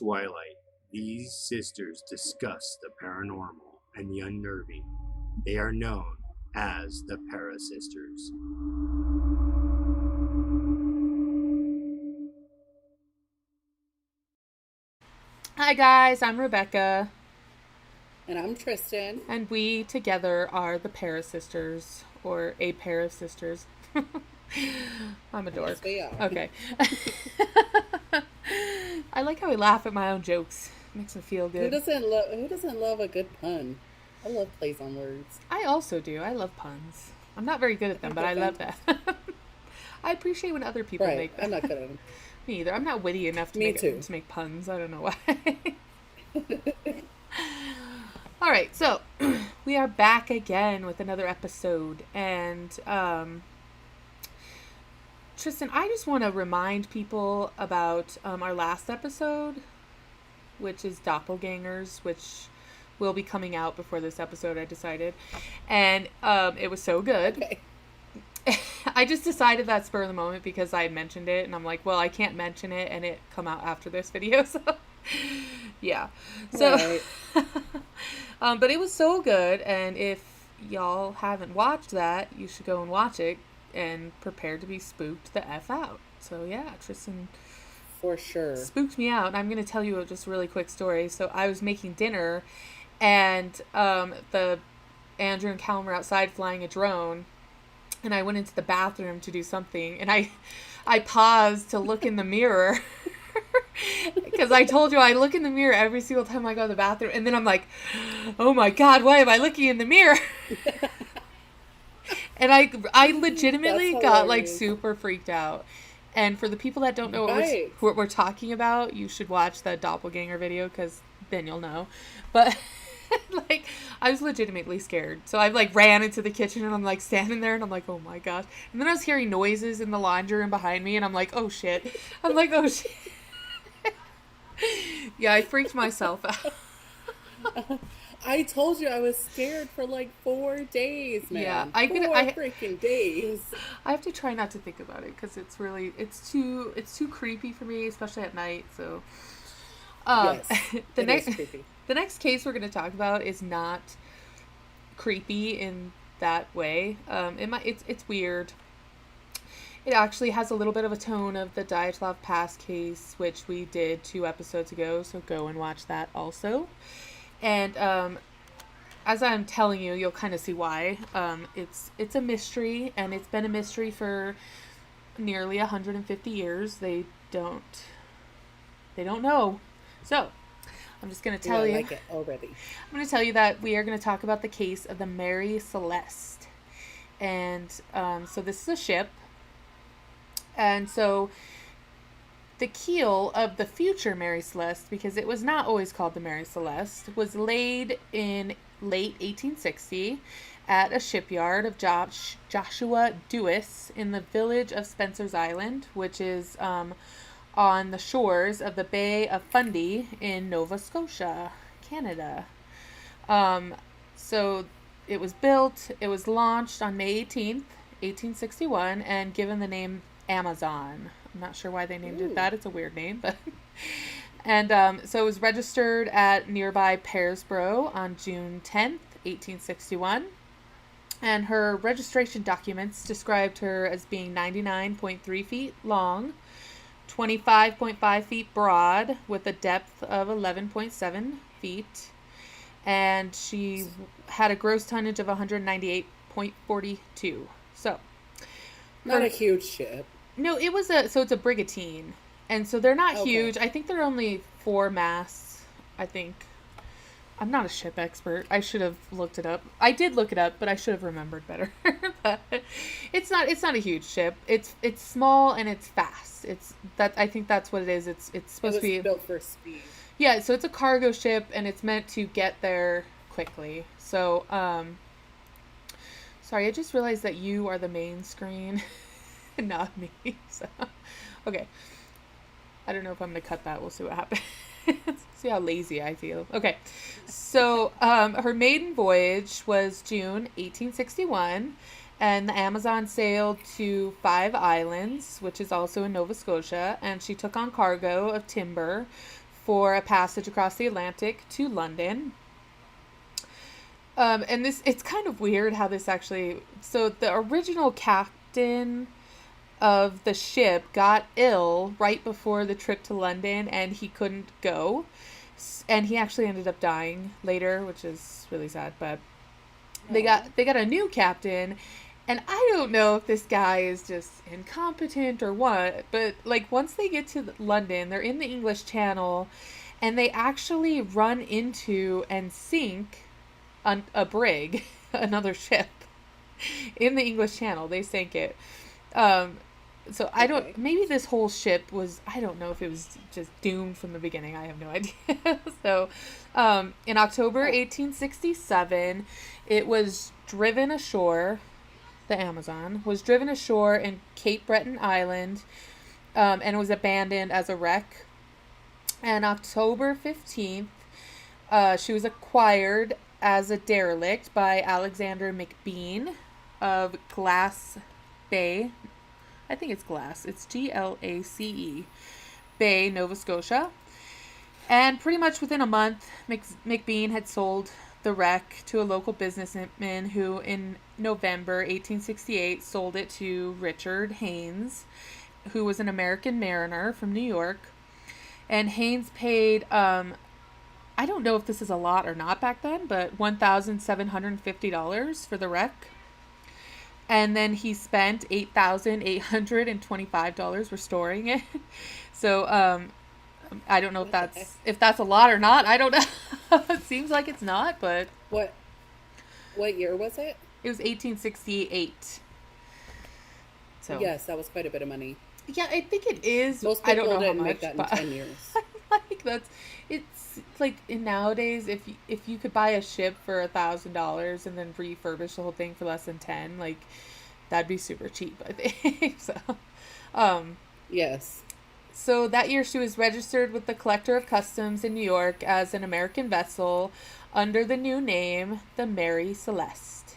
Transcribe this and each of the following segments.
twilight, these sisters discuss the paranormal and the unnerving. They are known as the ParaSisters. Hi guys, I'm Rebecca. And I'm Tristan. And we together are the ParaSisters, or a pair of sisters. I'm a dork. Yes, we are. Okay. I like how I laugh at my own jokes. Makes me feel good. Who doesn't love a good pun? I love plays on words. I also do. I love puns. I'm not very good at them, but I love that. I appreciate when other people make them. I'm not good at them. Me either. I'm not witty enough to make puns. I don't know why. All right, so we are back again with another episode, and Tristan, I just want to remind people about our last episode, which is Doppelgangers, which will be coming out before this episode, I decided, and it was so good. Okay. I just decided that spur of the moment because I mentioned it, and I'm like, well, I can't mention it and it come out after this video, so yeah. So, right. But it was so good, and if y'all haven't watched that, you should go and watch it and prepare to be spooked the F out. So yeah, Tristan for sure spooked me out, and I'm going to tell you just a really quick story. So I was making dinner, and the Andrew and Callum were outside flying a drone, and I went into the bathroom to do something, and I paused to look in the mirror because I told you I look in the mirror every single time I go to the bathroom, and then I'm like, oh my God, why am I looking in the mirror? And I legitimately got like super freaked out. And for the people that don't know what we're talking about, you should watch the doppelganger video because then you'll know. But like, I was legitimately scared. So I like ran into the kitchen, and I'm like standing there, and I'm like, oh my gosh. And then I was hearing noises in the laundry room behind me, and I'm like, oh shit. I'm like, oh shit. Yeah, I freaked myself out. I told you I was scared for like 4 days, man. Yeah, freaking days. I have to try not to think about it because it's too creepy for me, especially at night. So, yes, the next case we're going to talk about is not creepy in that way. It's weird. It actually has a little bit of a tone of the Dyatlov Pass case, which we did 2 episodes ago. So go and watch that also. And as I'm telling you, you'll kind of see why. It's a mystery, and it's been a mystery for nearly 150 years. They don't know. So I'm just going to tell you. I like it already. I'm going to tell you that we are going to talk about the case of the Mary Celeste. And so this is a ship. And so the keel of the future Mary Celeste, because it was not always called the Mary Celeste, was laid in late 1860 at a shipyard of Joshua Dewis in the village of Spencer's Island, which is on the shores of the Bay of Fundy in Nova Scotia, Canada. So it was launched on May 18th, 1861, and given the name Amazon. I'm not sure why they named it that. It's a weird name, but and so it was registered at nearby Pearsboro on June 10th, 1861. And her registration documents described her as being 99.3 feet long, 25.5 feet broad, with a depth of 11.7 feet. And she had a gross tonnage of 198.42. So, not a huge ship. No, it's a brigantine. And so they're not huge. I think they're only 4 masts, I think. I'm not a ship expert. I should have looked it up. I did look it up, but I should have remembered better. But it's not a huge ship. It's small and it's fast. I think that's what it is. It's supposed to be built for speed. Yeah, so it's a cargo ship, and it's meant to get there quickly. So sorry, I just realized that you are the main screen. Not me. So, okay. I don't know if I'm going to cut that. We'll see what happens. See how lazy I feel. Okay. So, her maiden voyage was June 1861, and the Amazon sailed to 5 Islands, which is also in Nova Scotia, and she took on cargo of timber, for a passage across the Atlantic to London. And it's kind of weird how this actually, so the original captain of the ship got ill right before the trip to London, and he couldn't go. And he actually ended up dying later, which is really sad, but they got a new captain, and I don't know if this guy is just incompetent or what, but like once they get to London, they're in the English Channel, and they actually run into and sink a brig, another ship in the English Channel. They sank it. So I don't, maybe this whole ship was, I don't know if it was just doomed from the beginning. I have no idea. So, in October 1867, it was driven ashore, the Amazon, was driven ashore in Cape Breton Island, and was abandoned as a wreck. And October 15th, she was acquired as a derelict by Alexander McBean of Glass Bay. I think it's Glass. It's Glace Bay, Nova Scotia. And pretty much within a month, McBean had sold the wreck to a local businessman who, in November 1868, sold it to Richard Haynes, who was an American mariner from New York. And Haynes paid, I don't know if this is a lot or not back then, but $1,750 for the wreck. And then he spent $8,825 restoring it. So, I don't know if that's a lot or not. I don't know. It seems like it's not, but What year was it? it was 1868. So Yes, that was quite a bit of money. yeah, I think it is. Most I people don't know how didn't make much, that in but 10 years. like it's like nowadays if you could buy a ship for $1,000 and then refurbish the whole thing for less than 10, like that'd be super cheap, I think. So, Yes. so that year she was registered with the Collector of Customs in New York as an American vessel under the new name, the Mary Celeste.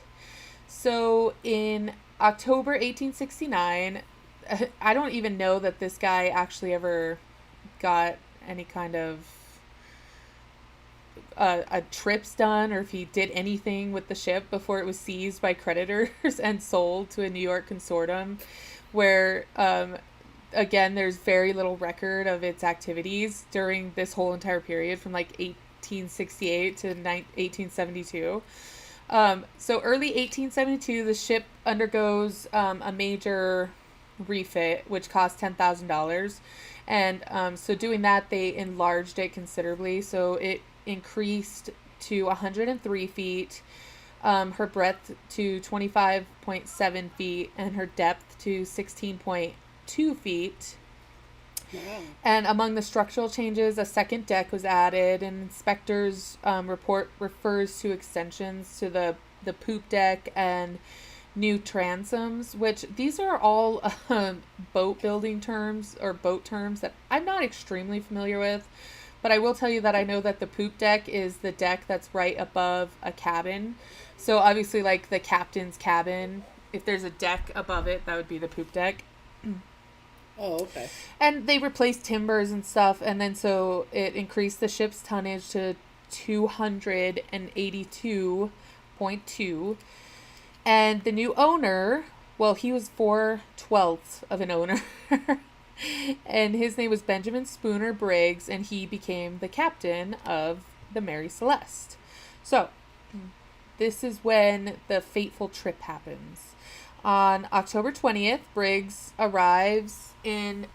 So in October 1869, I don't even know that this guy actually ever got any kind of a trips done, or if he did anything with the ship before it was seized by creditors and sold to a New York consortium, where again there's very little record of its activities during this whole entire period from like 1868 to 1872. So early 1872, the ship undergoes a major refit, which cost $10,000. And so doing that, they enlarged it considerably. So it increased to 103 feet, her breadth to 25.7 feet, and her depth to 16.2 feet. Wow. And among the structural changes, a second deck was added, and inspectors' report refers to extensions to the poop deck and new transoms, which these are all boat building terms or boat terms that I'm not extremely familiar with. But I will tell you that I know that the poop deck is the deck that's right above a cabin. So obviously, like the captain's cabin, if there's a deck above it, that would be the poop deck. Oh, okay. And they replaced timbers and stuff, and then so it increased the ship's tonnage to 282.2. And the new owner, well, he was 4/12 of an owner. And his name was Benjamin Spooner Briggs, and he became the captain of the Mary Celeste. So, this is when the fateful trip happens. On October 20th, Briggs arrives in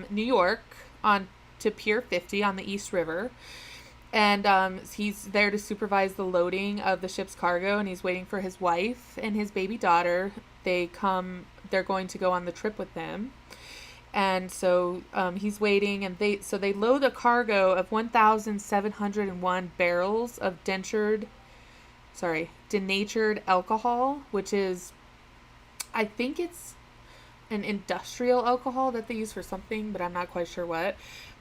New York to Pier 50 on the East River. And he's there to supervise the loading of the ship's cargo, and he's waiting for his wife and his baby daughter. They're going to go on the trip with them. And so he's waiting, and they load a cargo of 1,701 barrels of denatured alcohol, which is, I think it's an industrial alcohol that they use for something, but I'm not quite sure what.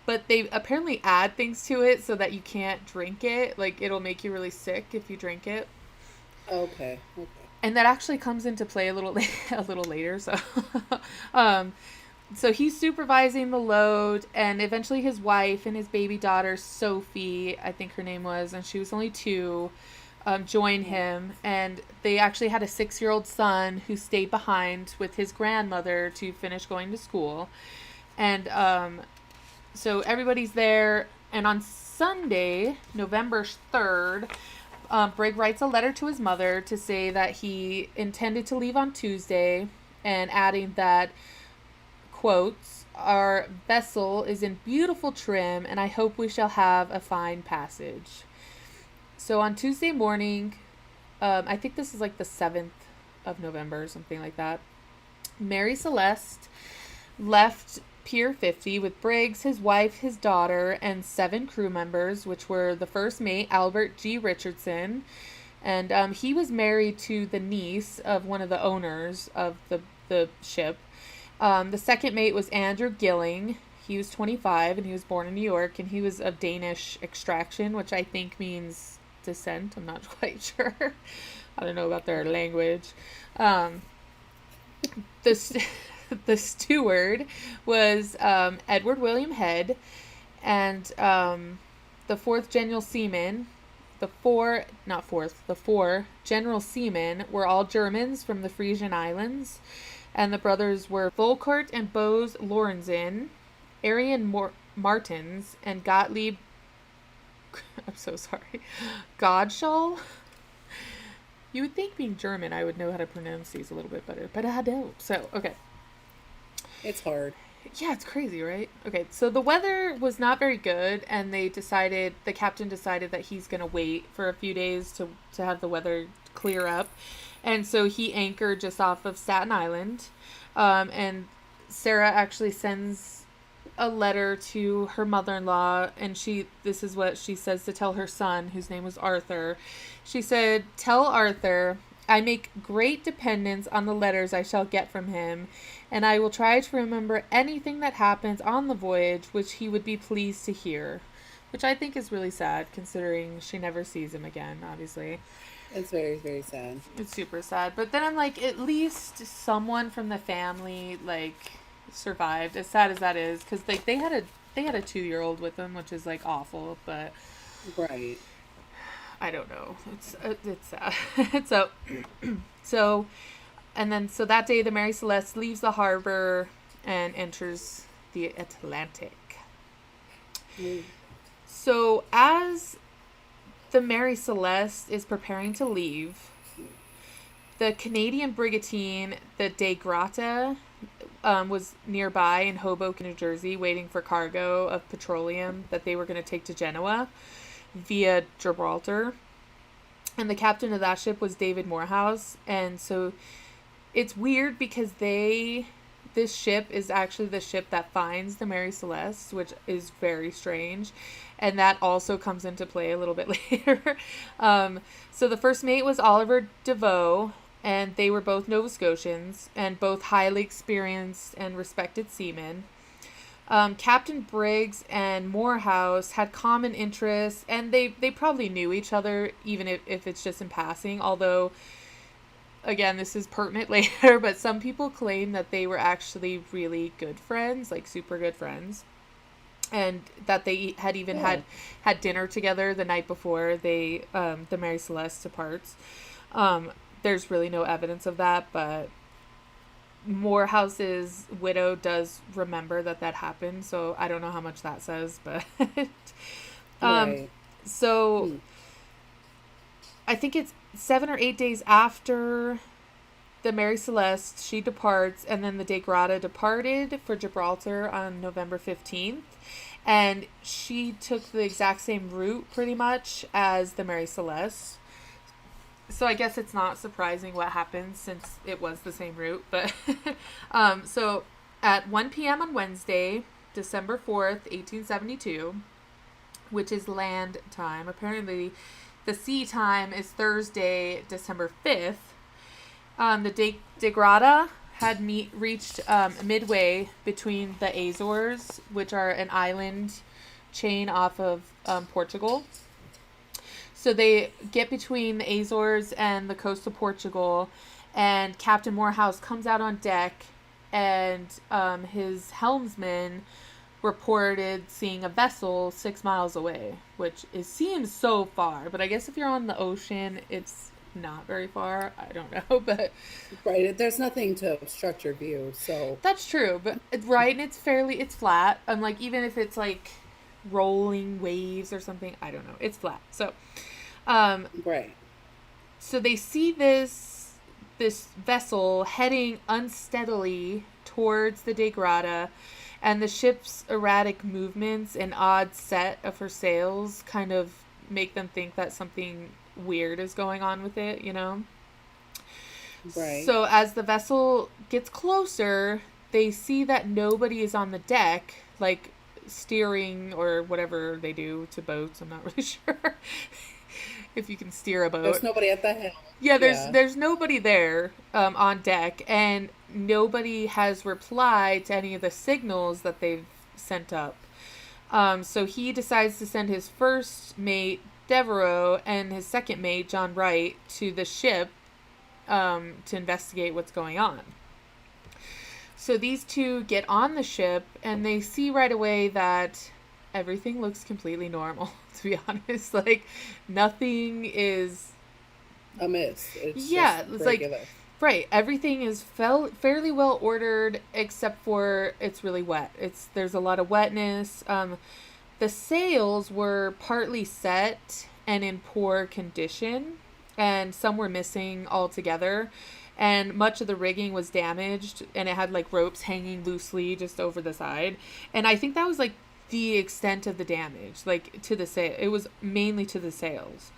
But they apparently add things to it so that you can't drink it. Like, it'll make you really sick if you drink it. Okay. And that actually comes into play a little later. So, So he's supervising the load, and eventually his wife and his baby daughter, Sophie, I think her name was, and she was only 2, join him. And they actually had a 6-year-old son who stayed behind with his grandmother to finish going to school. And so everybody's there. And on Sunday, November 3rd, Brigg writes a letter to his mother to say that he intended to leave on Tuesday, and adding that, quotes, "Our vessel is in beautiful trim, and I hope we shall have a fine passage." So on Tuesday morning, I think this is like the 7th of November or something like that, Mary Celeste left Pier 50 with Briggs, his wife, his daughter, and 7 crew members, which were the first mate, Albert G. Richardson, and he was married to the niece of one of the owners of the ship. The second mate was Andrew Gilling. He was 25, and he was born in New York, and he was of Danish extraction, which I think means descent. I'm not quite sure. I don't know about their language. The steward was Edward William Head, and the fourth general seaman, the four general seamen were all Germans from the Frisian Islands, and the brothers were Volkert and Bose Lorenzen, Arian Martins, and Gottlieb, I'm so sorry, Godschall. You would think, being German, I would know how to pronounce these a little bit better, but I don't. So, okay. It's hard. Yeah, it's crazy, right? Okay, so the weather was not very good, and the captain decided that he's going to wait for a few days to have the weather clear up. And so he anchored just off of Staten Island. And Sarah actually sends a letter to her mother-in-law, and this is what she says to tell her son, whose name was Arthur. She said, "Tell Arthur, I make great dependence on the letters I shall get from him, and I will try to remember anything that happens on the voyage which he would be pleased to hear." Which I think is really sad, considering she never sees him again, obviously. It's very, very sad. It's super sad. But then I'm like, at least someone from the family, like, survived, as sad as that is, because they had a 2-year-old with them, which is, like, awful, but right. I don't know. It's sad. So that day, the Mary Celeste leaves the harbor and enters the Atlantic. So as the Mary Celeste is preparing to leave, the Canadian brigantine, the De Grata, was nearby in Hoboken, New Jersey, waiting for cargo of petroleum that they were going to take to Genoa via Gibraltar. And the captain of that ship was David Morehouse. And so it's weird because this ship is actually the ship that finds the Mary Celeste, which is very strange. And that also comes into play a little bit later. So the first mate was Oliver DeVoe, and they were both Nova Scotians and both highly experienced and respected seamen. Captain Briggs and Morehouse had common interests, and they probably knew each other, even if it's just in passing, although, again, this is pertinent later, but some people claim that they were actually really good friends, like super good friends, and that they had even had dinner together the night before the Mary Celeste departs. There's really no evidence of that, but Morehouse's widow does remember that happened, so I don't know how much that says, but Right. So I think it's 7 or 8 days after the Mary Celeste, she departs, and then the De Grata departed for Gibraltar on November 15th, and she took the exact same route pretty much as the Mary Celeste. So I guess it's not surprising what happened, since it was the same route. But so at 1 p.m. on Wednesday, December 4th, 1872, which is land time. Apparently the sea time is Thursday, December 5th. The De Grata had reached midway between the Azores, which are an island chain off of Portugal. So they get between the Azores and the coast of Portugal, and Captain Morehouse comes out on deck and his helmsman reported seeing a vessel 6 miles away, which seems so far, but I guess if you're on the ocean, it's not very far. I don't know, but Right. There's nothing to obstruct your view, so that's true. But right, and it's flat. Like even if it's like rolling waves or something, I don't know, it's flat. So, right. so they see this vessel heading unsteadily towards the De Grata, and the ship's erratic movements and odd set of her sails kind of make them think that something weird is going on with it, you know? Right. So as the vessel gets closer, they see that nobody is on the deck, like steering or whatever they do to boats. I'm not really sure if you can steer a boat. There's nobody at the helm. Yeah, there's nobody there on deck, and nobody has replied to any of the signals that they've sent up. So he decides to send his first mate, Devereaux, and his second mate, John Wright, to the ship to investigate what's going on. So these two get on the ship, and they see right away that everything looks completely normal, to be honest. Like, nothing is amiss. It's it's regular. like, right, everything is fairly well ordered, except for it's really wet. There's a lot of wetness. The sails were partly set and in poor condition, and some were missing altogether, and much of the rigging was damaged, and it had like ropes hanging loosely just over the side. And I think that was like the extent of the damage, like to the sail. It was mainly to the sails.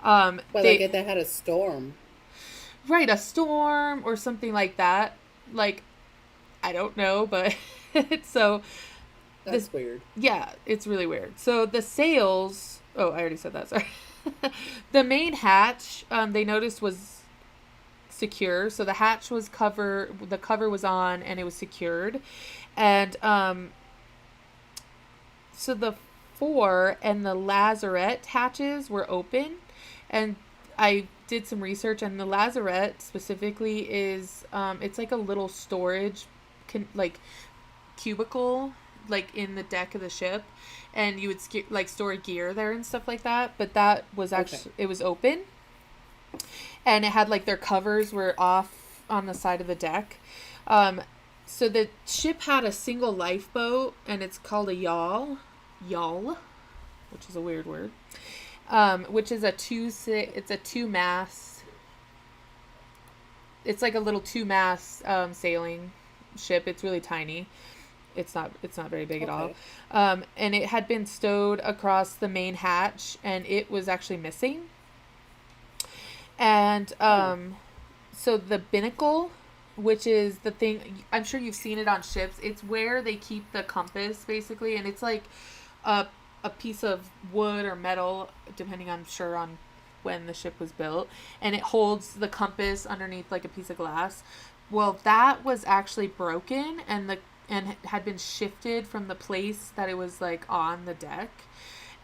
Well, they had a storm. Right, a storm or something like that. Like, I don't know, but so that's weird. Yeah, it's really weird. So the sails. Oh, I already said that. Sorry. The main hatch, they noticed was secure. So the hatch was the cover was on, and it was secured, and so the fore and the lazarette hatches were open, and I did some research, and the lazarette specifically is it's like a little storage like cubicle like in the deck of the ship, and you would like store gear there and stuff like that, but that was actually it was open, and it had like their covers were off on the side of the deck. So the ship had a single lifeboat, and it's called a yawl, which is a weird word. Which is it's a two-mast. It's like a little two-mast sailing ship. It's really tiny. It's not very big at all. And it had been stowed across the main hatch, and it was actually missing. And so the binnacle, which is the thing, I'm sure you've seen it on ships. It's where they keep the compass, basically, and it's like a piece of wood or metal, depending, I'm sure, on when the ship was built, and it holds the compass underneath like a piece of glass. Well, that was actually broken, and had been shifted from the place that it was like on the deck,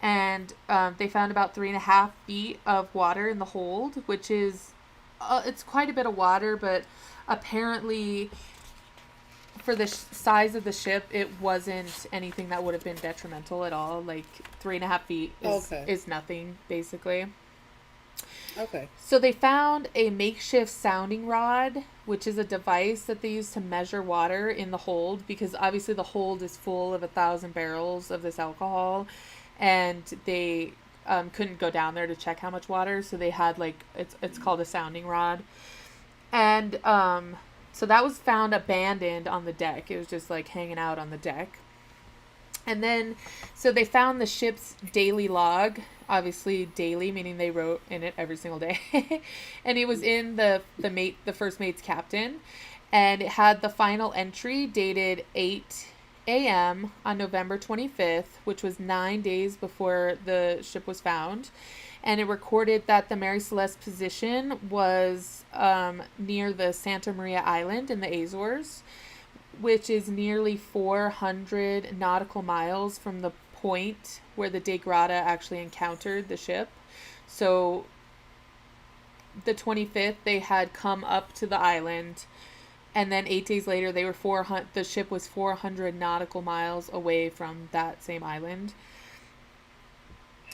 and they found about 3.5 feet of water in the hold, which is it's quite a bit of water, but apparently for the size of the ship, it wasn't anything that would have been detrimental at all. Like 3.5 feet is nothing, basically. Okay. So they found a makeshift sounding rod, which is a device that they use to measure water in the hold, because obviously the hold is full of 1,000 barrels of this alcohol, and they couldn't go down there to check how much water, so they had like it's called a sounding rod, and so that was found abandoned on the deck. It was just like hanging out on the deck. And then, so they found the ship's daily log, obviously daily, meaning they wrote in it every single day. And it was in the first mate's captain. And it had the final entry dated 8 a.m. on November 25th, which was 9 days before the ship was found. And it recorded that the Mary Celeste position was near the Santa Maria Island in the Azores, which is nearly 400 nautical miles from the point where the De Grata actually encountered the ship. So the 25th, they had come up to the island And then 8 days later, the ship was 400 nautical miles away from that same island.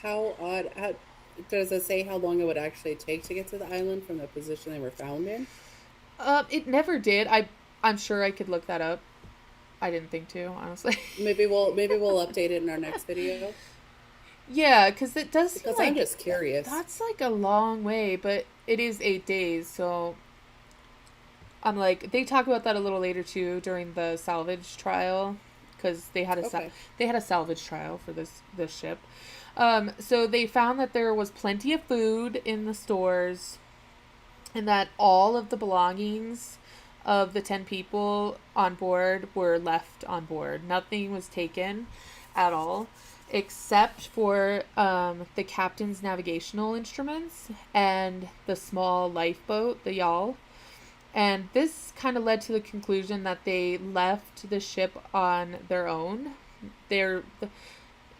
How odd. Does it say how long it would actually take to get to the island from the position they were found in? It never did. I'm sure I could look that up. I didn't think to, honestly. Maybe we'll update it in our next video Yeah, because it does seem because like I'm just curious. that's like a long way, but it is 8 days, so I'm like, they talk about that a little later too during the salvage trial, because Okay. they had a salvage trial for this ship. So they found that there was plenty of food in the stores, and that all of the belongings of the 10 people on board were left on board. Nothing was taken at all, except for the captain's navigational instruments and the small lifeboat, the yawl. And this kind of led to the conclusion that they left the ship on their own. They're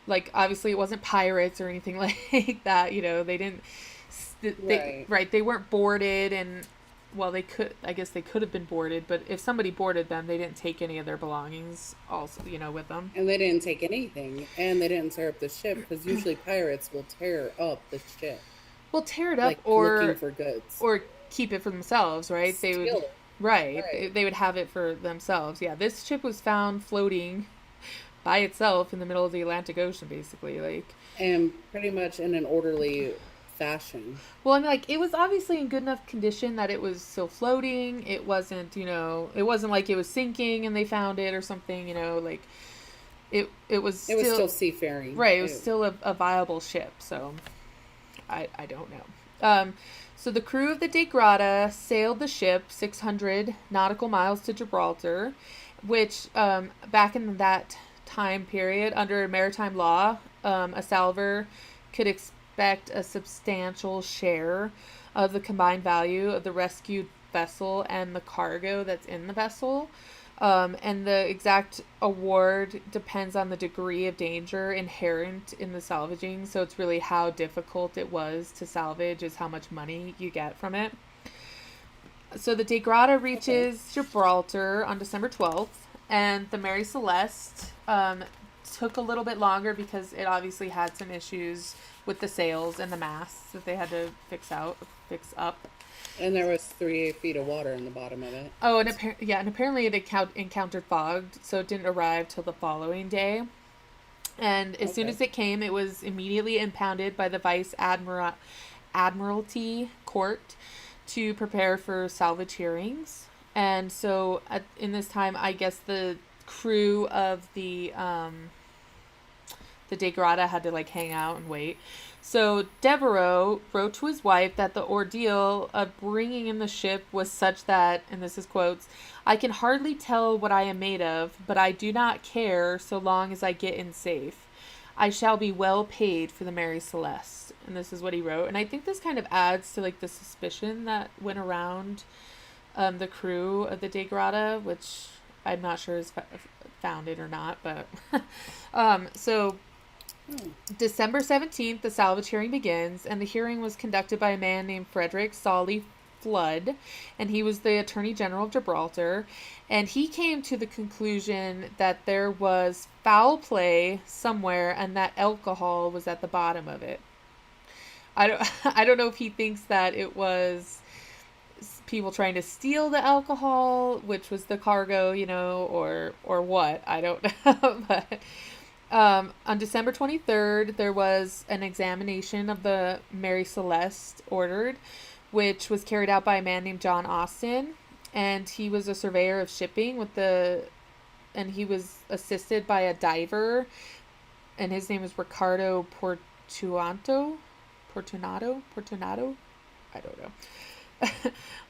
like, obviously it wasn't pirates or anything like that, they didn't Right. they weren't boarded. And well, they could, I guess they could have been boarded, but if somebody boarded them, they didn't take any of their belongings also, with them. And they didn't take anything, and they didn't tear up the ship because usually pirates will tear up the ship, Well, tear it up like looking or for goods. keep it for themselves, right? They would, Steal it. right, Right. they would have it for themselves. Yeah, this ship was found floating by itself in the middle of the Atlantic Ocean, basically. Like, And pretty much in an orderly fashion. well, I mean, like, it was obviously in good enough condition that it was still floating. It wasn't like it was sinking and they found it or something. Like, it was It was still still seafaring. right. It was still a viable ship. So I don't know. So the crew of the De Grata sailed the ship 600 nautical miles to Gibraltar, which back in that time period, under maritime law, a salver could expect a substantial share of the combined value of the rescued vessel and the cargo that's in the vessel. And the exact award depends on the degree of danger inherent in the salvaging. So it's really how difficult it was to salvage is how much money you get from it. So the De Grata Okay. reaches Gibraltar on December 12th, and the Mary Celeste took a little bit longer because it obviously had some issues with the sails and the masts that they had to fix up. And there was 3 feet of water in the bottom of it. Oh, and apparently it encountered fog, so it didn't arrive till the following day. And as soon Okay. as it came, it was immediately impounded by the Admiralty Court to prepare for salvage hearings. And so, in this time, I guess the crew of the De Grata had to like hang out and wait. So Devereaux wrote to his wife that the ordeal of bringing in the ship was such that, and this is quotes, I can hardly tell what I am made of, but I do not care so long as I get in safe. I shall be well paid for the Mary Celeste. And this is what he wrote. And I think this kind of adds to like the suspicion that went around the crew of the De Grata, which I'm not sure is founded or not, but so Hmm. December 17th, the salvage hearing begins, and the hearing was conducted by a man named Frederick Solly Flood, and he was the Attorney General of Gibraltar, and he came to the conclusion that there was foul play somewhere and that alcohol was at the bottom of it. I don't I don't know if he thinks that it was people trying to steal the alcohol, which was the cargo, or what. I don't know, but on December 23rd, there was an examination of the Mary Celeste ordered, which was carried out by a man named John Austin, and he was a surveyor of shipping and he was assisted by a diver, and his name was Ricardo Portunato. I don't know.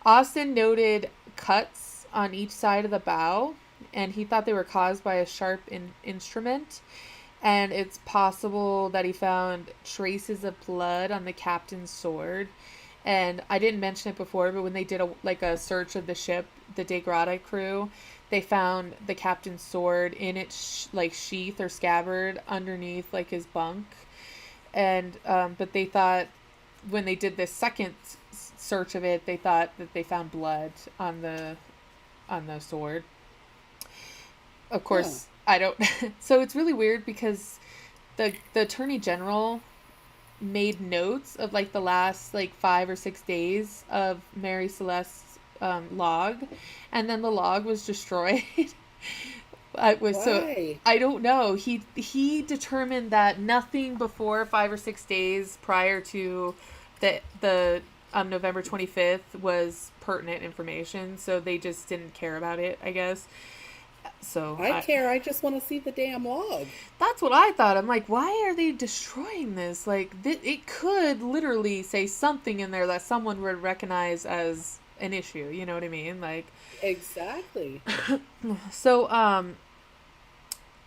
Austin noted cuts on each side of the bow, and he thought they were caused by a sharp instrument. And it's possible that he found traces of blood on the captain's sword. And I didn't mention it before, but when they did a search of the ship, the De Grata crew, they found the captain's sword in its sheath or scabbard underneath like his bunk. And but they thought when they did this second search of it, they thought that they found blood on the on the sword. Of course, I don't. So it's really weird because the attorney general made notes of like the last like 5 or 6 days of Mary Celeste's log, and then the log was destroyed. Why? I don't know. He determined that nothing before 5 or 6 days prior to the November 25th was pertinent information, so they just didn't care about it, I guess. So I care. I just want to see the damn log. that's what I thought. I'm like, why are they destroying this? Like, it could literally say something in there that someone would recognize as an issue. You know what I mean? Like, Exactly. so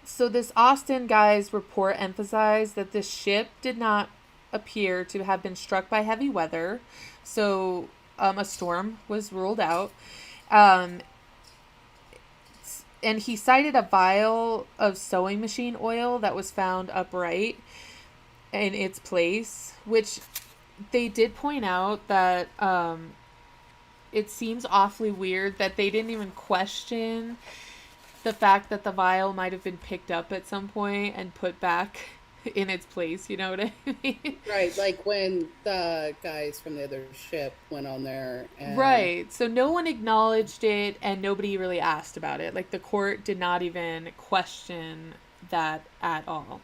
so this Austin guy's report emphasized that this ship did not appear to have been struck by heavy weather, so a storm was ruled out. Um, and he cited a vial of sewing machine oil that was found upright in its place, which they did point out that it seems awfully weird that they didn't even question the fact that the vial might have been picked up at some point and put back in its place, you know what I mean? Right, like when the guys from the other ship went on there and Right. So no one acknowledged it and nobody really asked about it. Like the court did not even question that at all.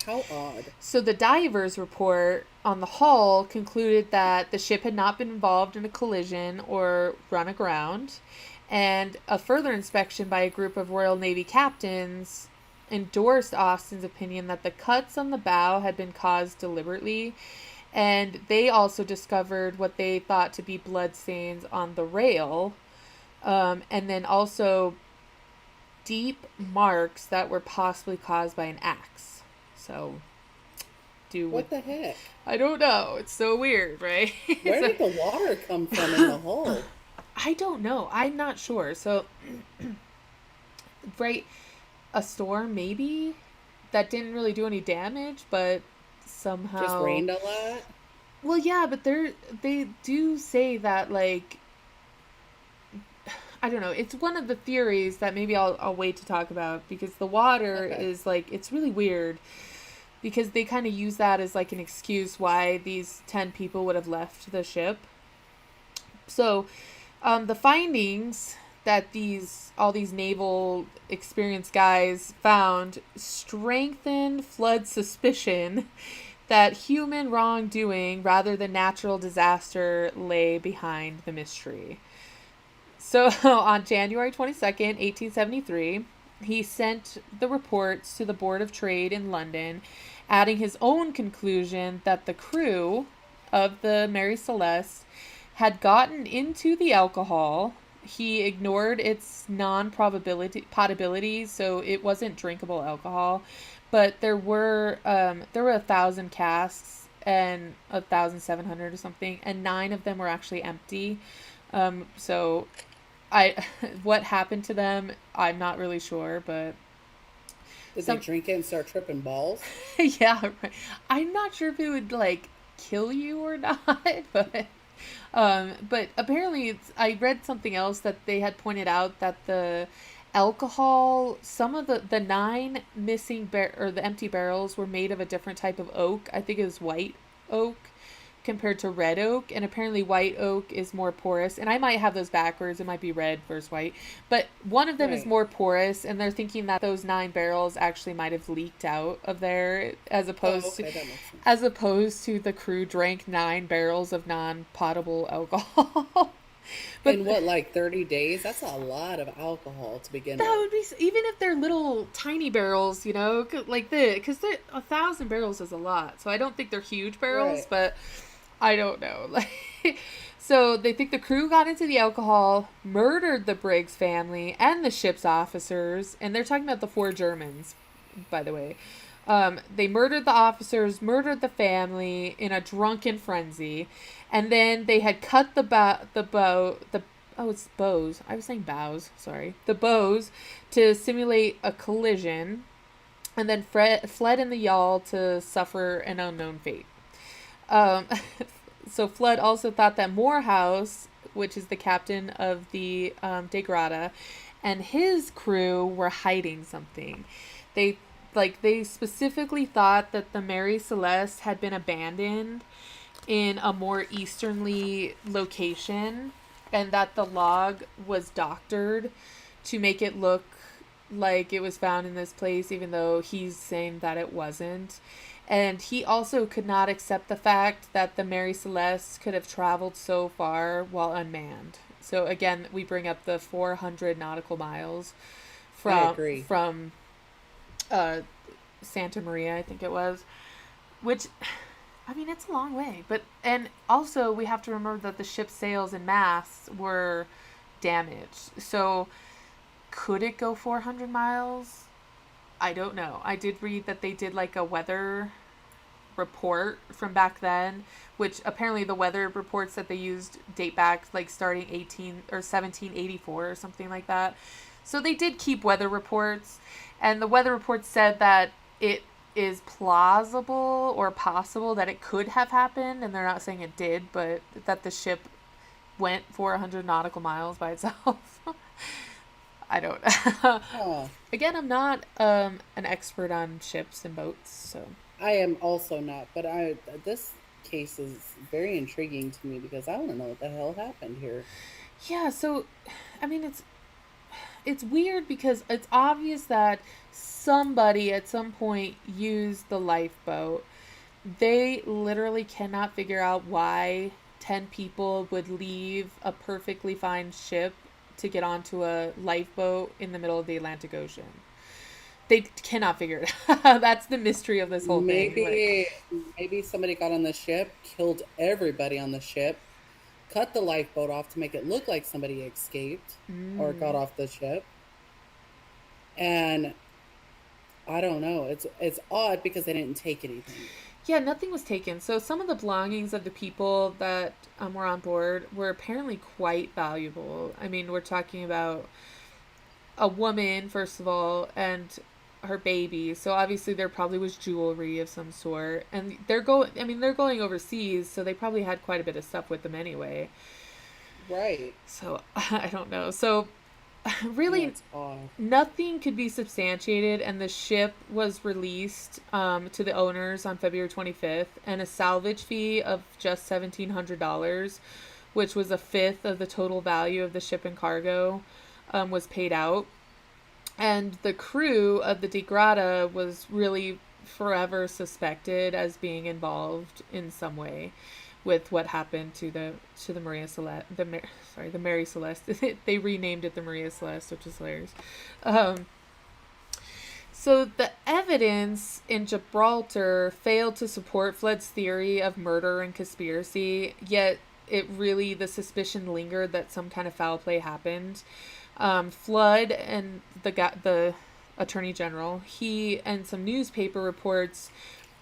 how odd. So the divers report on the hull concluded that the ship had not been involved in a collision or run aground, and a further inspection by a group of Royal Navy captains endorsed Austin's opinion that the cuts on the bow had been caused deliberately, and they also discovered what they thought to be bloodstains on the rail, and then also deep marks that were possibly caused by an axe. So, What the heck? I don't know. It's so weird, right? Where did the water come from in the hull? I don't know. I'm not sure. So, right, a storm maybe that didn't really do any damage, but somehow Just rained a lot? Well, yeah, but they do say that like I don't know. It's one of the theories that maybe I'll wait to talk about because the water is like it's really weird because they kind of use that as like an excuse why these 10 people would have left the ship. So, the findings that all these naval experienced guys found strengthened Flood's suspicion that human wrongdoing rather than natural disaster lay behind the mystery. So on January 22nd, 1873, he sent the reports to the Board of Trade in London, adding his own conclusion that the crew of the Mary Celeste had gotten into the alcohol. He ignored its potability, so it wasn't drinkable alcohol. But there were 1,000 casks and 1,700 or something, and 9 of them were actually empty. So what happened to them, I'm not really sure, but Did they drink it and start tripping balls? yeah, right. I'm not sure if it would like kill you or not, but apparently I read something else that they had pointed out that the alcohol, some of the 9 missing or the empty barrels were made of a different type of oak. I think it was white oak compared to red oak, and apparently white oak is more porous, and I might have those backwards. It might be red versus white, but one of them is more porous, and they're thinking that those 9 barrels actually might have leaked out of there as opposed to the crew drank 9 barrels of non-potable alcohol. But in what, like 30 days? That's a lot of alcohol to begin with. That would be, even if they're little tiny barrels, you know, like because 1,000 barrels is a lot. So I don't think they're huge barrels, Right. but I don't know. Like, so they think the crew got into the alcohol, murdered the Briggs family and the ship's officers, and they're talking about the 4 Germans, by the way. They murdered the officers, murdered the family in a drunken frenzy, and then they had cut the bows. I was saying bows. Sorry, the bows to simulate a collision, and then fled in the yawl to suffer an unknown fate. So Flood also thought that Morehouse which is the captain of the De Grata, and his crew were hiding something. They specifically thought that the Mary Celeste had been abandoned in a more easternly location, and that the log was doctored to make it look like it was found in this place, even though he's saying that it wasn't. And he also could not accept the fact that the Mary Celeste could have traveled so far while unmanned. So again, we bring up the 400 nautical miles from Santa Maria, I think it was, which, I mean, it's a long way. And also we have to remember that the ship's sails and masts were damaged. So could it go 400 miles? I don't know. I did read that they did like a weather report from back then, which apparently the weather reports that they used date back like starting 1784 or something like that. So they did keep weather reports, and the weather report said that it is plausible or possible that it could have happened, and they're not saying it did, but that the ship went 400 nautical miles by itself. I don't. Again, I'm not an expert on ships and boats, so. I am also not, but this case is very intriguing to me because I want to know what the hell happened here. Yeah, so, I mean, it's weird because it's obvious that somebody at some point used the lifeboat. They literally cannot figure out why 10 people would leave a perfectly fine ship to get onto a lifeboat in the middle of the Atlantic Ocean. They cannot figure it out. That's the mystery of this whole thing. Maybe somebody got on the ship, killed everybody on the ship, cut the lifeboat off to make it look like somebody escaped or got off the ship. And I don't know. It's odd because they didn't take anything. Yeah, nothing was taken. So some of the belongings of the people that were on board were apparently quite valuable. I mean, we're talking about a woman, first of all, and her baby. So obviously there probably was jewelry of some sort. And they're going overseas, so they probably had quite a bit of stuff with them anyway. Right. So I don't know. So really nothing could be substantiated, and the ship was released to the owners on February 25th, and a salvage fee of just $1,700, which was a fifth of the total value of the ship and cargo, was paid out. And the crew of the De Grata was really forever suspected as being involved in some way with what happened to the Mary Celeste. They renamed it the Mary Celeste, which is hilarious. So the evidence in Gibraltar failed to support Flood's theory of murder and conspiracy, yet the suspicion lingered that some kind of foul play happened. Flood and the Attorney General, he and some newspaper reports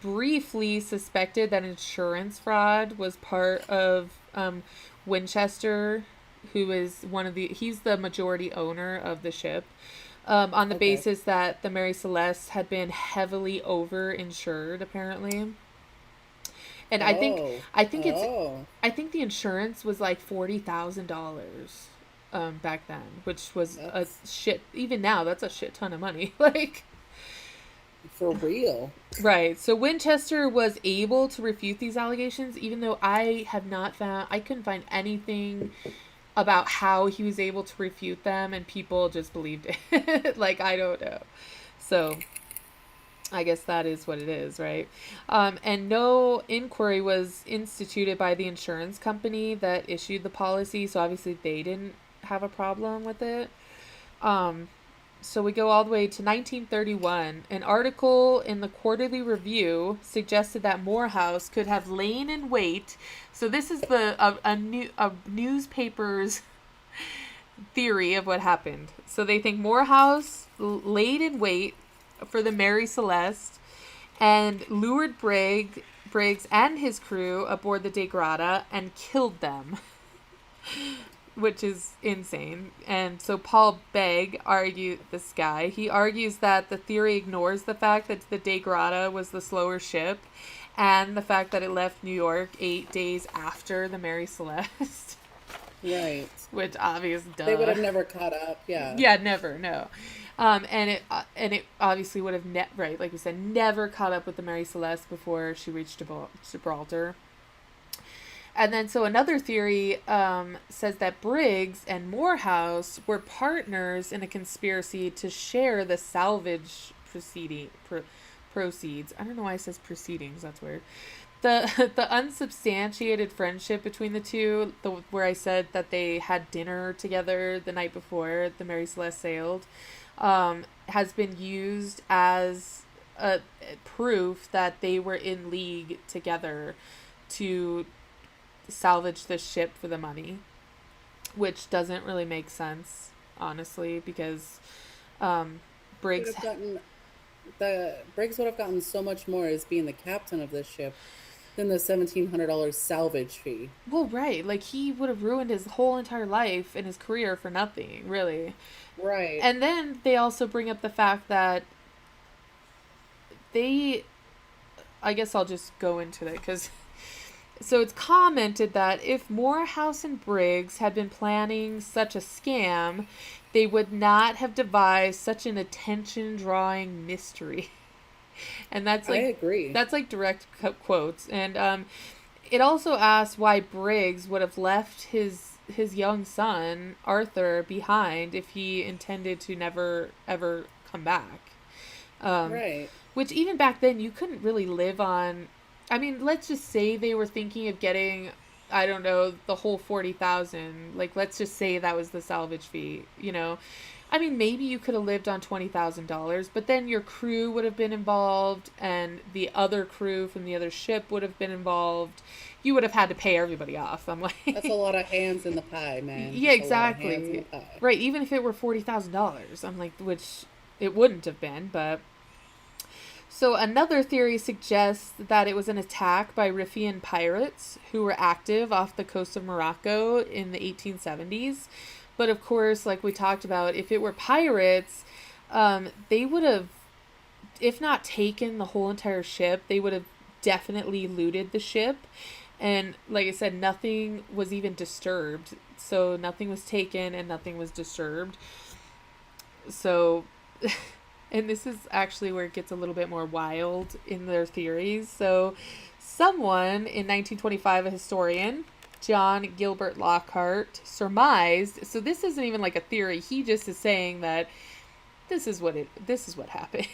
briefly suspected that insurance fraud was part of Winchester, who is he's the majority owner of the ship, on the basis that the Mary Celeste had been heavily over-insured, apparently. And I think the insurance was like $40,000 back then, which was a shit. Even now, that's a shit ton of money. Like, for real. Right. So Winchester was able to refute these allegations, even though I couldn't find anything about how he was able to refute them, and people just believed it. Like, I don't know. So I guess that is what it is, right? And no inquiry was instituted by the insurance company that issued the policy, so obviously they didn't have a problem with it. So we go all the way to 1931. An article in the Quarterly Review suggested that Morehouse could have lain in wait. So this is a newspaper's theory of what happened. So they think Morehouse laid in wait for the Mary Celeste and lured Briggs and his crew aboard the De Grata and killed them. Which is insane. And so Paul Begg argues that the theory ignores the fact that the De Grata was the slower ship and the fact that it left New York 8 days after the Mary Celeste. Right. Which obvious, They would duh. have never caught up. Yeah. Yeah, never, no. And it obviously would have right, like we said, never caught up with the Mary Celeste before she reached Gibraltar. And then, so another theory says that Briggs and Morehouse were partners in a conspiracy to share the salvage proceeds. I don't know why it says proceedings. That's weird. The unsubstantiated friendship between the two, where I said that they had dinner together the night before the Mary Celeste sailed, has been used as a proof that they were in league together to salvage the ship for the money, which doesn't really make sense, honestly, because Briggs Briggs would have gotten so much more as being the captain of this ship than the $1,700 salvage fee. Well, right, like he would have ruined his whole entire life and his career for nothing, really. Right. And then they also bring up the fact that I guess I'll just go into it, because so it's commented that if Morehouse and Briggs had been planning such a scam, they would not have devised such an attention-drawing mystery. And that's like, I agree. That's like direct quotes. And it also asks why Briggs would have left his young son Arthur behind if he intended to never ever come back. Right. Which even back then you couldn't really live on. I mean, let's just say they were thinking of getting, I don't know, the whole 40,000. Like, let's just say that was the salvage fee, you know. I mean, maybe you could have lived on $20,000, but then your crew would have been involved, and the other crew from the other ship would have been involved. You would have had to pay everybody off. I'm like, that's a lot of hands in the pie, man. Yeah, exactly. Right, even if it were $40,000, I'm like, which it wouldn't have been, but. So another theory suggests that it was an attack by Riffian pirates who were active off the coast of Morocco in the 1870s. But of course, like we talked about, if it were pirates, they would have, if not taken the whole entire ship, they would have definitely looted the ship. And like I said, nothing was even disturbed. So nothing was taken and nothing was disturbed. So... And this is actually where it gets a little bit more wild in their theories. So someone in 1925, a historian, John Gilbert Lockhart, surmised, so this isn't even like a theory, he just is saying that this is what happened.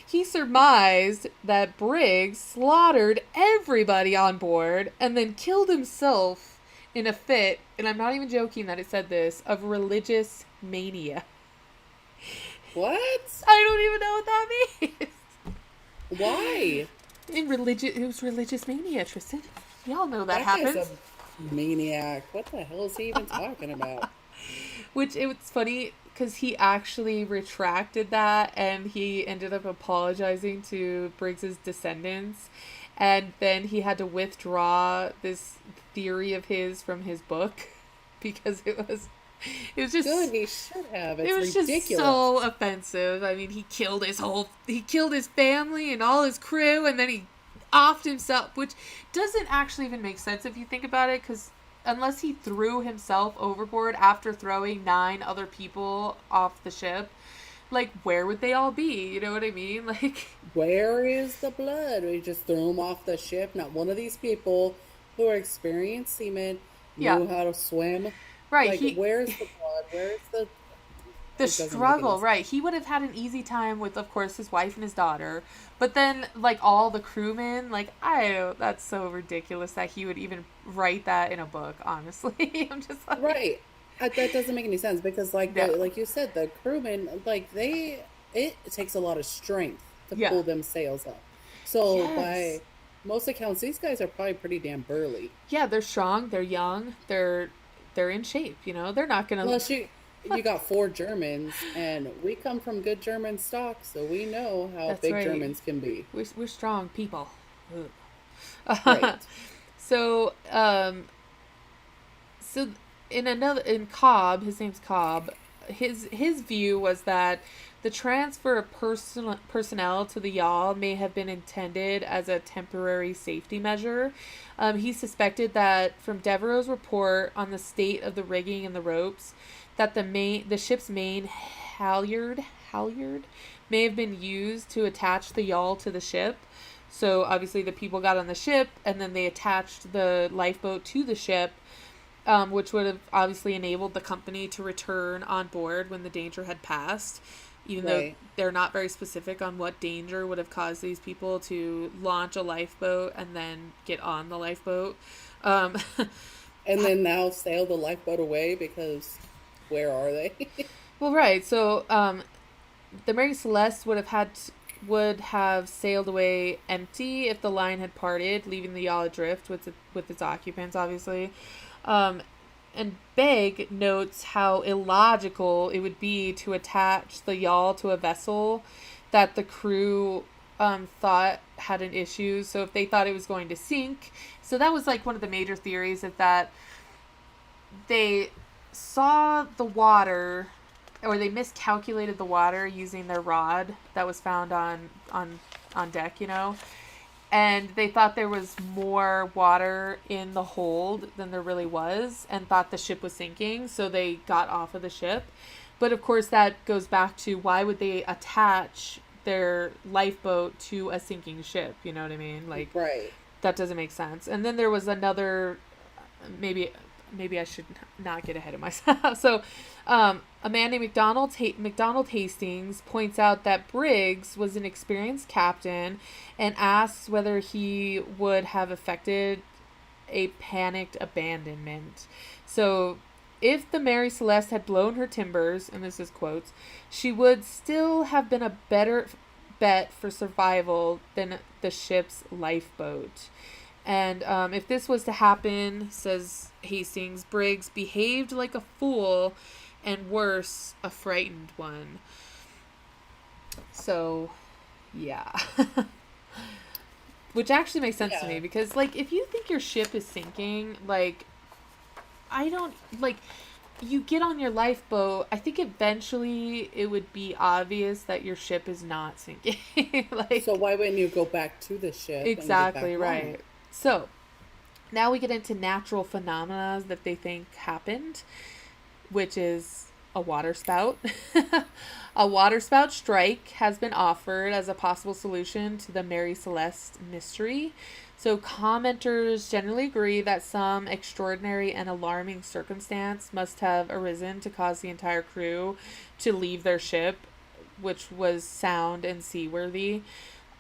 He surmised that Briggs slaughtered everybody on board and then killed himself in a fit, and I'm not even joking that it said this, of religious mania. What? I don't even know what that means. Why? It was religious mania, Tristan. Y'all know that happens. Guy's a maniac. What the hell is he even talking about? Which, it was funny because he actually retracted that, and he ended up apologizing to Briggs's descendants, and then he had to withdraw this theory of his from his book because it was just good. He should have. It's it was ridiculous. Just so offensive. I mean, he killed his family and all his crew, and then he offed himself, which doesn't actually even make sense if you think about it, because unless he threw himself overboard after throwing 9 other people off the ship, like, where would they all be? You know what I mean? Like, where is the blood? We just threw him off the ship. Not one of these people who are experienced seamen knew how to swim. Right. Like, where's the blood? Where's the struggle? Right. He would have had an easy time with, of course, his wife and his daughter. But then, like, all the crewmen, like, that's so ridiculous that he would even write that in a book, honestly. I'm just like... Right. That doesn't make any sense because, like, like you said, the crewmen, like, it takes a lot of strength to pull them sails up. So, by most accounts, these guys are probably pretty damn burly. Yeah, they're strong, they're young, they're in shape, you know? They're not gonna... Plus, you got 4 Germans, and we come from good German stock, so we know how big Germans can be. We're strong people. Right. So in Cobb, his name's Cobb, his view was that the transfer of personnel to the yawl may have been intended as a temporary safety measure. He suspected that from Devereaux's report on the state of the rigging and the ropes, that the ship's main halyard may have been used to attach the yawl to the ship. So obviously the people got on the ship and then they attached the lifeboat to the ship, which would have obviously enabled the company to return on board when the danger had passed, even though they're not very specific on what danger would have caused these people to launch a lifeboat and then get on the lifeboat. And then now sail the lifeboat away because where are they? Well, right. So the Mary Celeste would have sailed away empty if the line had parted, leaving the yawl adrift with its occupants, obviously. And Begg notes how illogical it would be to attach the yawl to a vessel that the crew thought had an issue. So if they thought it was going to sink, so that was like one of the major theories, is that they saw the water, or they miscalculated the water using their rod that was found on deck, and they thought there was more water in the hold than there really was, and thought the ship was sinking, so they got off of the ship. But of course that goes back to, why would they attach their lifeboat to a sinking ship? You know what I mean? Like, right. That doesn't make sense. And then there was another, maybe I should not get ahead of myself. So, a man named McDonald Hastings points out that Briggs was an experienced captain and asks whether he would have affected a panicked abandonment. So, if the Mary Celeste had blown her timbers, and this is quotes, she would still have been a better bet for survival than the ship's lifeboat. And if this was to happen, says Hastings, Briggs behaved like a fool, and worse, a frightened one. So, yeah. Which actually makes sense to me, because, like, if you think your ship is sinking, like, you get on your lifeboat, I think eventually it would be obvious that your ship is not sinking. So why wouldn't you go back to the ship? Exactly, right. So, now we get into natural phenomena that they think happened, which is a waterspout. A waterspout strike has been offered as a possible solution to the Mary Celeste mystery. So, commenters generally agree that some extraordinary and alarming circumstance must have arisen to cause the entire crew to leave their ship, which was sound and seaworthy.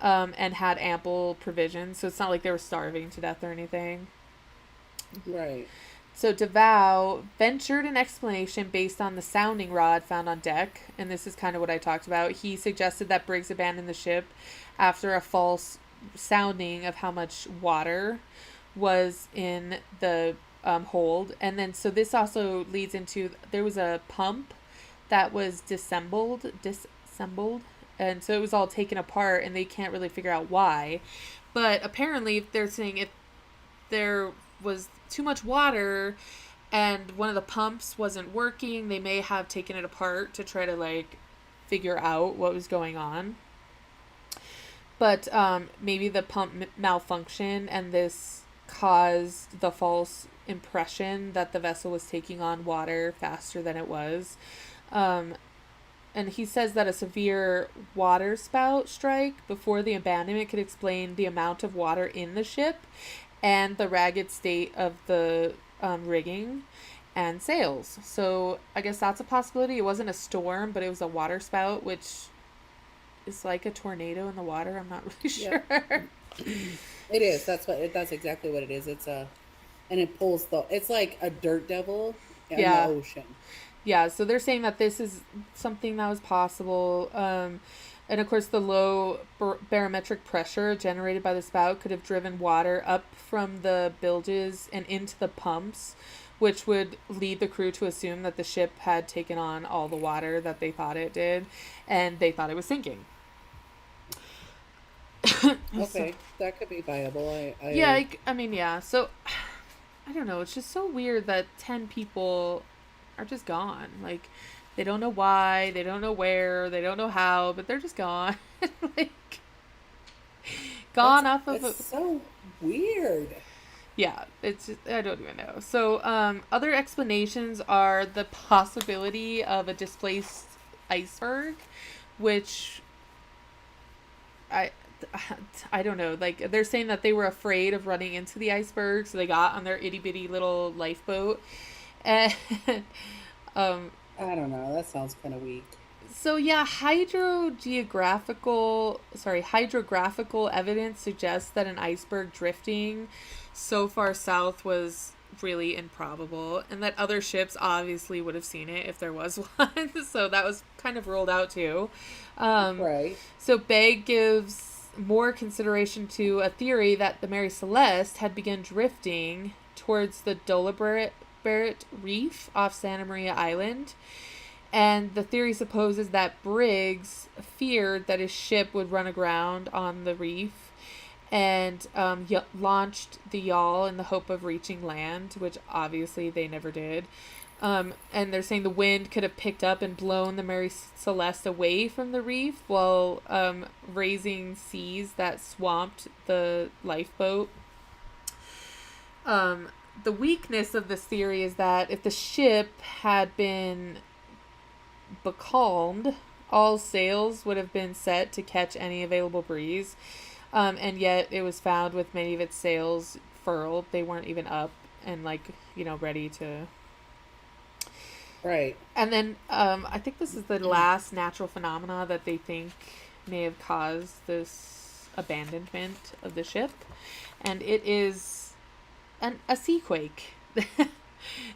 And had ample provisions, so it's not like they were starving to death or anything. Right. So DeVoe ventured an explanation based on the sounding rod found on deck, and this is kind of what I talked about. He suggested that Briggs abandoned the ship after a false sounding of how much water was in the hold. And then, so this also leads into, there was a pump that was disassembled, and so it was all taken apart, and they can't really figure out why. But apparently, they're saying if there was too much water and one of the pumps wasn't working, they may have taken it apart to try to, like, figure out what was going on. But maybe the pump malfunctioned, and this caused the false impression that the vessel was taking on water faster than it was. And he says that a severe waterspout strike before the abandonment could explain the amount of water in the ship and the ragged state of the rigging and sails. So I guess that's a possibility. It wasn't a storm, but it was a waterspout, which is like a tornado in the water. I'm not really sure. Yeah. It is. That's exactly what it is. And it pulls it's like a dirt devil in the ocean. Yeah, so they're saying that this is something that was possible. And of course, the low barometric pressure generated by the spout could have driven water up from the bilges and into the pumps, which would lead the crew to assume that the ship had taken on all the water that they thought it did, and they thought it was sinking. Okay, that could be viable. Yeah, so I don't know. It's just so weird that 10 people are just gone. Like, They don't know why, they don't know where, they don't know how, but they're just gone. Like, gone off of It's so weird. Yeah, it's just, I don't even know. So, other explanations are the possibility of a displaced iceberg, which I I don't know. Like, they're saying that they were afraid of running into the iceberg, so they got on their itty bitty little lifeboat. And I don't know. That sounds kind of weak. so yeah, hydrographical evidence suggests that an iceberg drifting so far south was really improbable, and that other ships obviously would have seen it if there was one. So that was kind of ruled out too. Right. So Begg gives more consideration to a theory that the Mary Celeste had begun drifting towards the Dollarbert Reef off Santa Maria Island. And the theory supposes that Briggs feared that his ship would run aground on the reef and launched the yawl in the hope of reaching land, which obviously they never did. And they're saying the wind could have picked up and blown the Mary Celeste away from the reef while raising seas that swamped the lifeboat. The weakness of this theory is that if the ship had been becalmed, all sails would have been set to catch any available breeze, and yet it was found with many of its sails furled. They weren't even up and ready to. Right. And then I think this is the last natural phenomena that they think may have caused this abandonment of the ship, and it is a sea quake.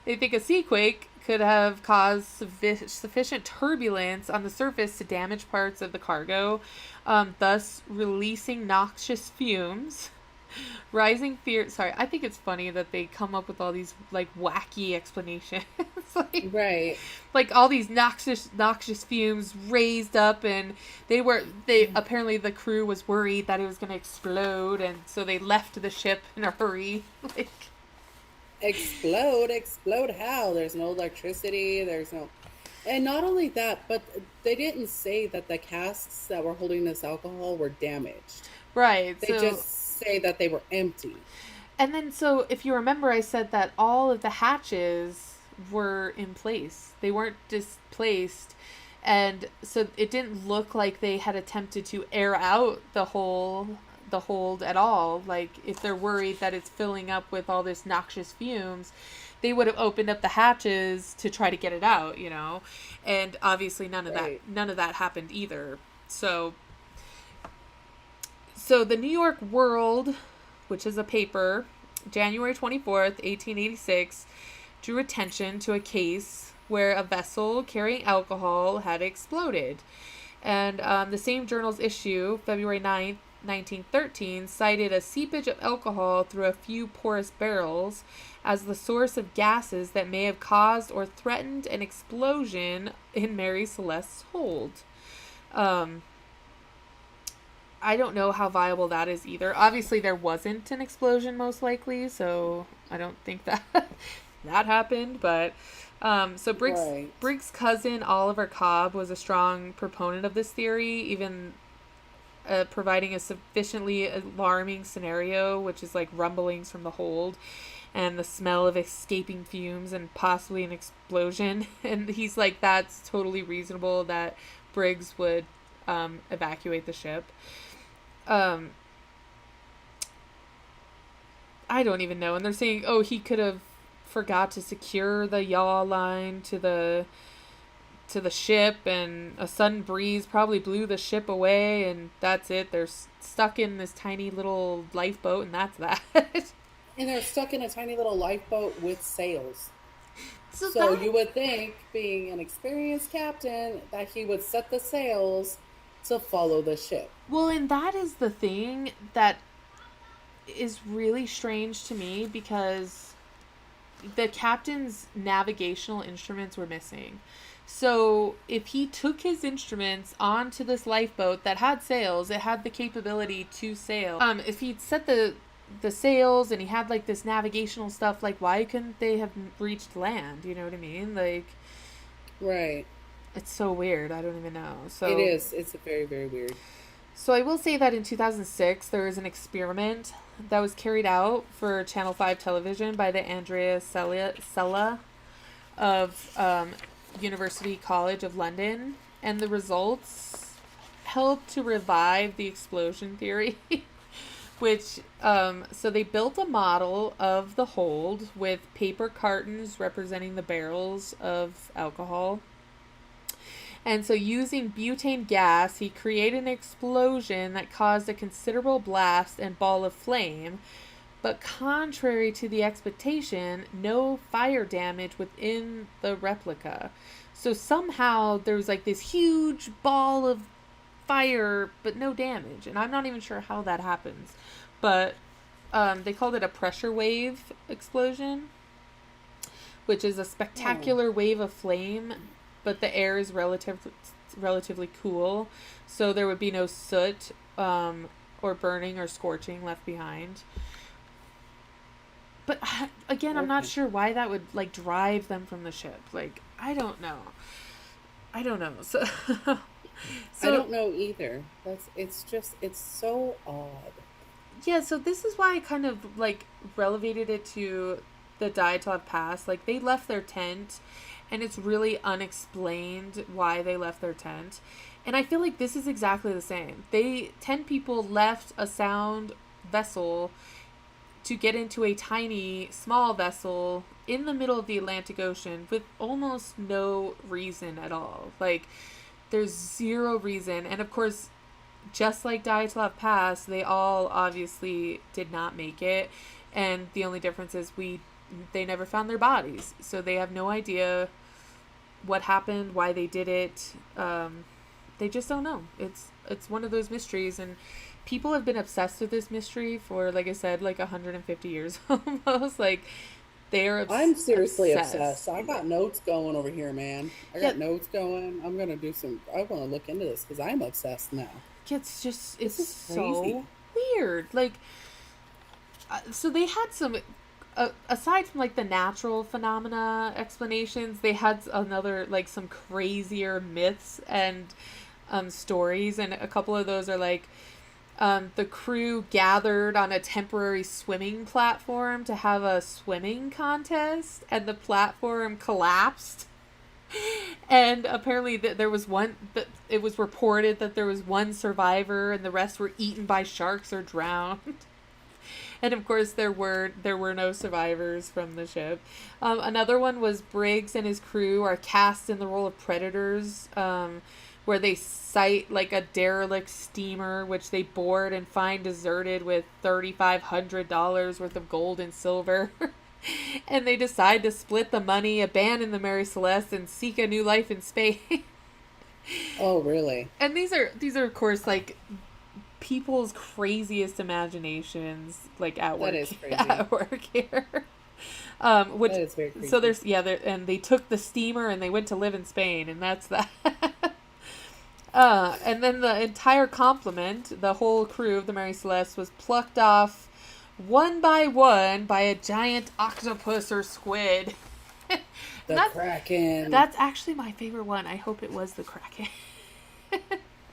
They think a sea quake could have caused sufficient turbulence on the surface to damage parts of the cargo, thus releasing noxious fumes. Rising fear. Sorry, I think it's funny that they come up with all these wacky explanations. Right. Like all these noxious fumes raised up, and they apparently the crew was worried that it was going to explode, and so they left the ship in a hurry. Explode how? There's no electricity, and not only that, but they didn't say that the casks that were holding this alcohol were damaged. Right. They just say that they were empty. And then, so if you remember, I said that all of the hatches were in place. They weren't displaced. And so it didn't look like they had attempted to air out the hold at all. Like, if they're worried that it's filling up with all this noxious fumes, they would have opened up the hatches to try to get it out, and obviously none of that happened either. So the New York World, which is a paper, January 24th, 1886, drew attention to a case where a vessel carrying alcohol had exploded. And the same journal's issue, February 9th, 1913, cited a seepage of alcohol through a few porous barrels as the source of gases that may have caused or threatened an explosion in Mary Celeste's hold. I don't know how viable that is either. Obviously, there wasn't an explosion, most likely, so I don't think that that happened. But so Briggs' cousin Oliver Cobb was a strong proponent of this theory, even providing a sufficiently alarming scenario, which is like rumblings from the hold and the smell of escaping fumes and possibly an explosion. And he's like, that's totally reasonable that Briggs would evacuate the ship. I don't even know. And they're saying, he could have forgot to secure the yaw line to the ship, and a sudden breeze probably blew the ship away, and that's it. They're stuck in this tiny little lifeboat, and that's that. And they're stuck in a tiny little lifeboat with sails. So you would think, being an experienced captain, that he would set the sails to follow the ship. Well, and that is the thing that is really strange to me, because the captain's navigational instruments were missing. So if he took his instruments onto this lifeboat that had sails, it had the capability to sail. If he'd set the sails and he had like this navigational stuff, like why couldn't they have reached land? You know what I mean? Like, right. It's so weird. I don't even know. So it is. It's very, very weird. So I will say that in 2006, there was an experiment that was carried out for Channel 5 television by the Andrea Sella of University College of London. And the results helped to revive the explosion theory, which, so they built a model of the hold with paper cartons representing the barrels of alcohol. And so using butane gas, he created an explosion that caused a considerable blast and ball of flame. But contrary to the expectation, no fire damage within the replica. So somehow there was like this huge ball of fire, but no damage. And I'm not even sure how that happens. But they called it a pressure wave explosion, which is a spectacular wave of flame, but the air is relatively cool, so there would be no soot or burning or scorching left behind. But again, I'm not sure why that would like drive them from the ship. Like, I don't know. So, I don't know either. It's so odd. Yeah, so this is why I kind of like relegated it to the Dyatlov Pass. Like, they left their tent, and it's really unexplained why they left their tent. And I feel like this is exactly the same. 10 people left a sound vessel to get into a tiny, small vessel in the middle of the Atlantic Ocean with almost no reason at all. Like, there's zero reason. And of course, just like Dyatlov Pass, they all obviously did not make it. And the only difference is they never found their bodies. So they have no idea what happened, why they did it. They just don't know. It's one of those mysteries, and people have been obsessed with this mystery for, like I said, like 150 years almost. Like, they're I'm seriously obsessed. I got notes going over here, man. I got notes going. I want to look into this because I'm obsessed now. It's so weird. Like, so they had some, aside from like the natural phenomena explanations, they had another, like, some crazier myths and stories, and a couple of those are like, the crew gathered on a temporary swimming platform to have a swimming contest, and the platform collapsed. And apparently there was it was reported that there was one survivor and the rest were eaten by sharks or drowned. And of course there were no survivors from the ship. Another one was Briggs and his crew are cast in the role of predators, where they sight like a derelict steamer which they board and find deserted with $3,500 worth of gold and silver. And they decide to split the money, abandon the Mary Celeste, and seek a new life in space. Oh, really? And these are of course like people's craziest imaginations, like at work. That is crazy. At work here. Which that is very crazy. So and they took the steamer and they went to live in Spain, and that's that. And then the entire complement, the whole crew of the Mary Celeste, was plucked off one by one by a giant octopus or squid. The Kraken. That's actually my favorite one. I hope it was the Kraken.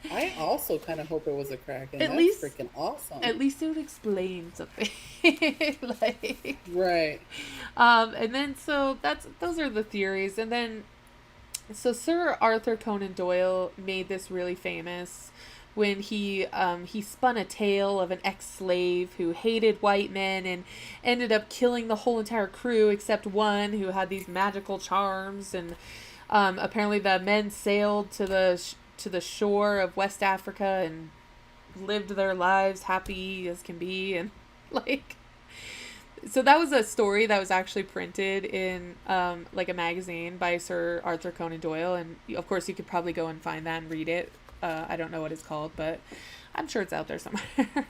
I also kind of hope it was a Kraken. That's freaking awesome. At least it would explain something. Like, right. And then so those are the theories. And then so Sir Arthur Conan Doyle made this really famous when he spun a tale of an ex-slave who hated white men and ended up killing the whole entire crew except one who had these magical charms. And apparently the men sailed to the shore of West Africa and lived their lives happy as can be. And like, so that was a story that was actually printed in like a magazine by Sir Arthur Conan Doyle, and of course you could probably go and find that and read it. I don't know what it's called, but I'm sure it's out there somewhere.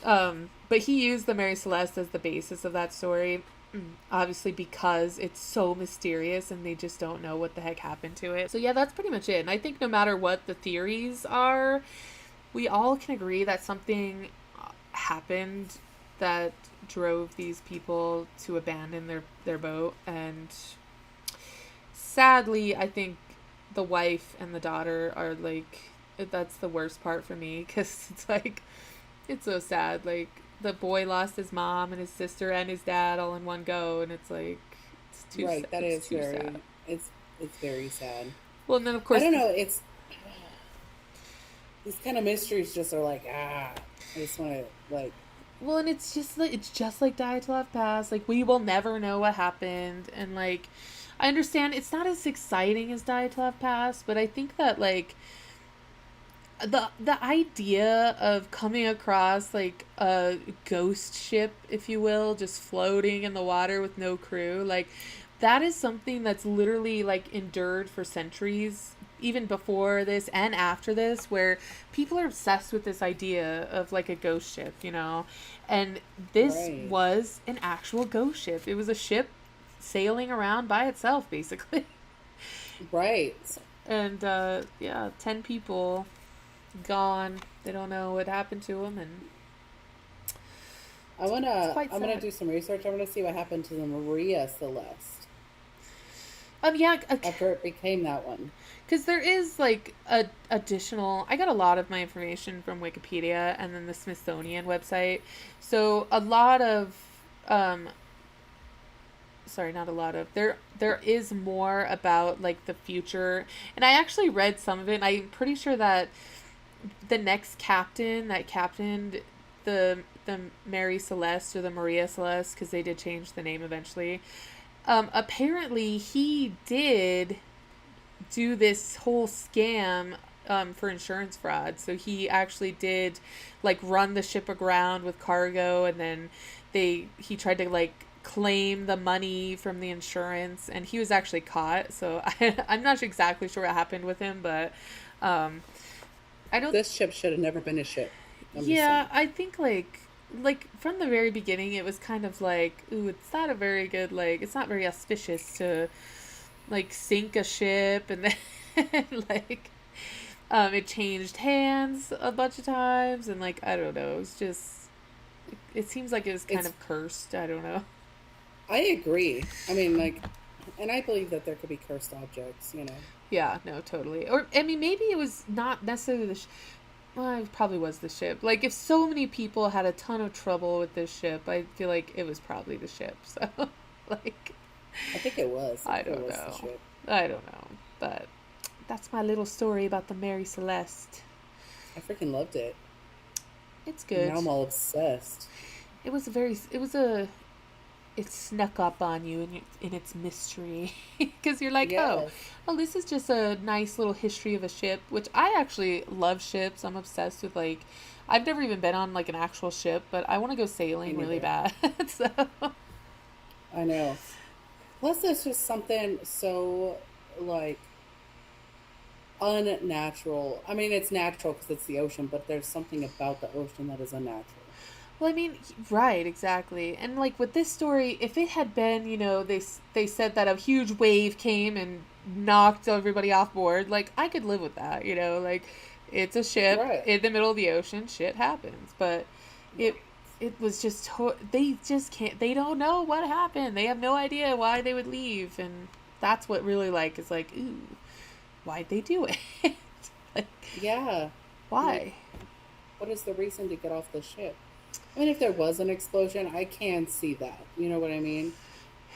But he used the Mary Celeste as the basis of that story, obviously because it's so mysterious and they just don't know what the heck happened to it. So yeah, that's pretty much it. And I think no matter what the theories are, we all can agree that something happened that drove these people to abandon their boat. And sadly, I think the wife and the daughter are like, that's the worst part for me, because it's like, it's so sad. Like, the boy lost his mom and his sister and his dad all in one go, and it's like, it's too Right, sad. that It's is too very, sad. it's very sad. Well, and then of I course, don't know, it's, these kind of mysteries just are like, I just want to, like, well, and it's just like Die to Love Pass. Like, we will never know what happened, and like, I understand it's not as exciting as Die to Love Pass, but I think that like the idea of coming across like a ghost ship, if you will, just floating in the water with no crew, like that is something that's literally like endured for centuries, even before this and after this, where people are obsessed with this idea of like a ghost ship, you know. And this right, was an actual ghost ship. It was a ship sailing around by itself, basically. right. And yeah, 10 people gone. They don't know what happened to them, and it's quite I'm gonna sad. do some research. I'm gonna see what happened to the Maria Celeste Yeah, after it became that one. because there is like a additional. I got a lot of my information from Wikipedia and then the Smithsonian website. So a lot of, um, sorry, not a lot of. There is more about like the future, and I actually read some of it. And I'm pretty sure that the next captain that captained the Mary Celeste or the Maria Celeste, because they did change the name eventually. Apparently, he did do this whole scam for insurance fraud. So he actually did like run the ship aground with cargo, and then he tried to like claim the money from the insurance, and he was actually caught. So I'm not exactly sure what happened with him, but um, I don't. This ship should have never been a ship. I'm just Yeah, saying. I think like from the very beginning, it was kind of like, ooh, it's not a very good, like, it's not very auspicious to like sink a ship, and then like it changed hands a bunch of times, and like I don't know, it's just it seems like it was kind It's. of cursed. I don't know. I agree. I mean, like, and I believe that there could be cursed objects. You know. Yeah, no, totally. Or I mean, maybe it was not necessarily well, it probably was the ship. Like, if so many people had a ton of trouble with this ship, I feel like it was probably the ship. So, like, I think it was. I I think it don't was the know. ship. I don't know. But that's my little story about the Mary Celeste. I freaking loved it. It's And good. now I'm all obsessed. It was a, it snuck up on you in its mystery. Because you're like, Yes. oh, this is just a nice little history of a ship, which I actually love ships. I'm obsessed with, like, I've never even been on, like, an actual ship, but I want to go Me sailing really neither. bad. So, I know. Plus, there's just something so like unnatural. I mean, it's natural because it's the ocean, but there's something about the ocean that is unnatural. well, I mean, right, exactly. And like with this story, if it had been, they said that a huge wave came and knocked everybody off board, like I could live with that, like it's a ship Right. in the middle of the ocean, shit happens. But it Right. it was just they just can't, they don't know what happened. They have no idea why they would leave, and that's what really like is like, ooh, why'd they do it? Like, Yeah. Like, why? what is the reason to get off the ship? I mean, if there was an explosion, I can see that. You know what I mean?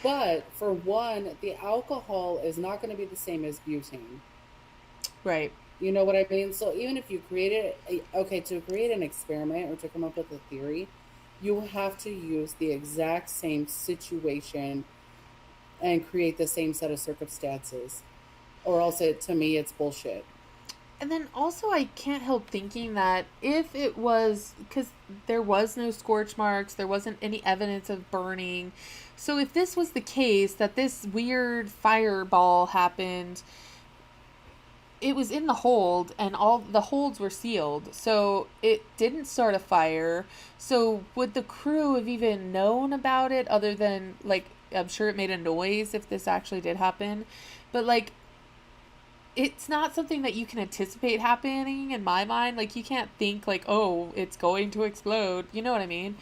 But for one, the alcohol is not going to be the same as butane. Right. You know what I mean? So even if you created, okay, to create an experiment or to come up with a theory, you have to use the exact same situation and create the same set of circumstances. Or else, to me, it's bullshit. And then also, I can't help thinking that if it was, because there was no scorch marks, there wasn't any evidence of burning. So if this was the case, that this weird fireball happened, it was in the hold, and all the holds were sealed. So it didn't start a fire. So would the crew have even known about it other than, like, I'm sure it made a noise if this actually did happen. But, like, it's not something that you can anticipate happening in my mind. Like, you can't think like, oh, it's going to explode. You know what I mean?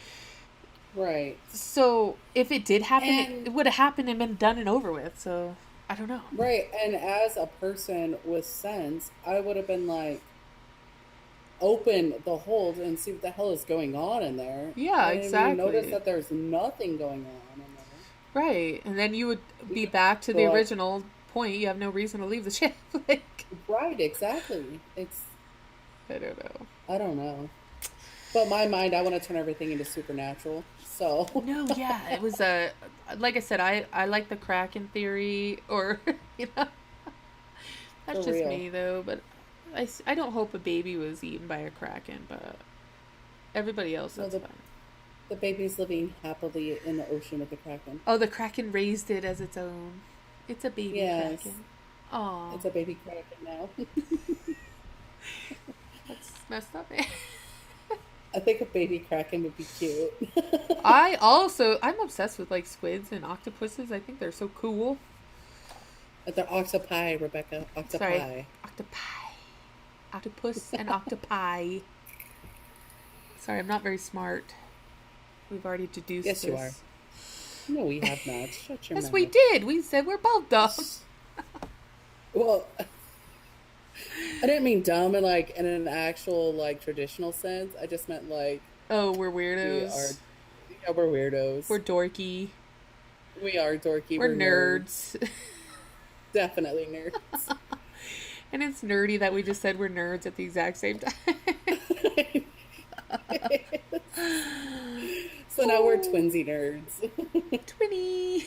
Right. So if it did happen, it And would have happened and been done and over with. So I don't know. Right. And as a person with sense, I would have been like, open the hold and see what the hell is going on in there. Yeah, And you notice exactly. that there's nothing going on in there. Right. And then you would be You back to the but original point. You have no reason to leave the ship. Like, right, exactly. It's I don't know. I don't know. But my mind, I want to turn everything into supernatural. So No, yeah, it was a like I said, I like the Kraken theory, or you know, for that's just real. me though. But I don't hope a baby was eaten by a Kraken, but everybody else, No, that's fine. the baby's living happily in the ocean with the kraken. Oh, the Kraken raised it as its own. It's a baby Yes, Kraken. Aw, it's a baby kraken now. that's messed up. I think a baby kraken would be cute. I'm obsessed with like squids and octopuses. I think they're so cool. They're octopi, Rebecca. Sorry, Octopi. octopi, octopus and octopi. Sorry, I'm not very smart. We've already deduced Yes, you are. this. No, we have not. Shut your Yes, mouth. we did. We said we're both dumb. Well, I didn't mean dumb in like in an actual like traditional sense. I just meant like Oh, we're we are weirdos. yeah, we're weirdos. We're dorky. We are dorky. We're We're nerds. nerds. Definitely nerds. And it's nerdy that we just said we're nerds at the exact same time. So now we're twinsy nerds. Twinny.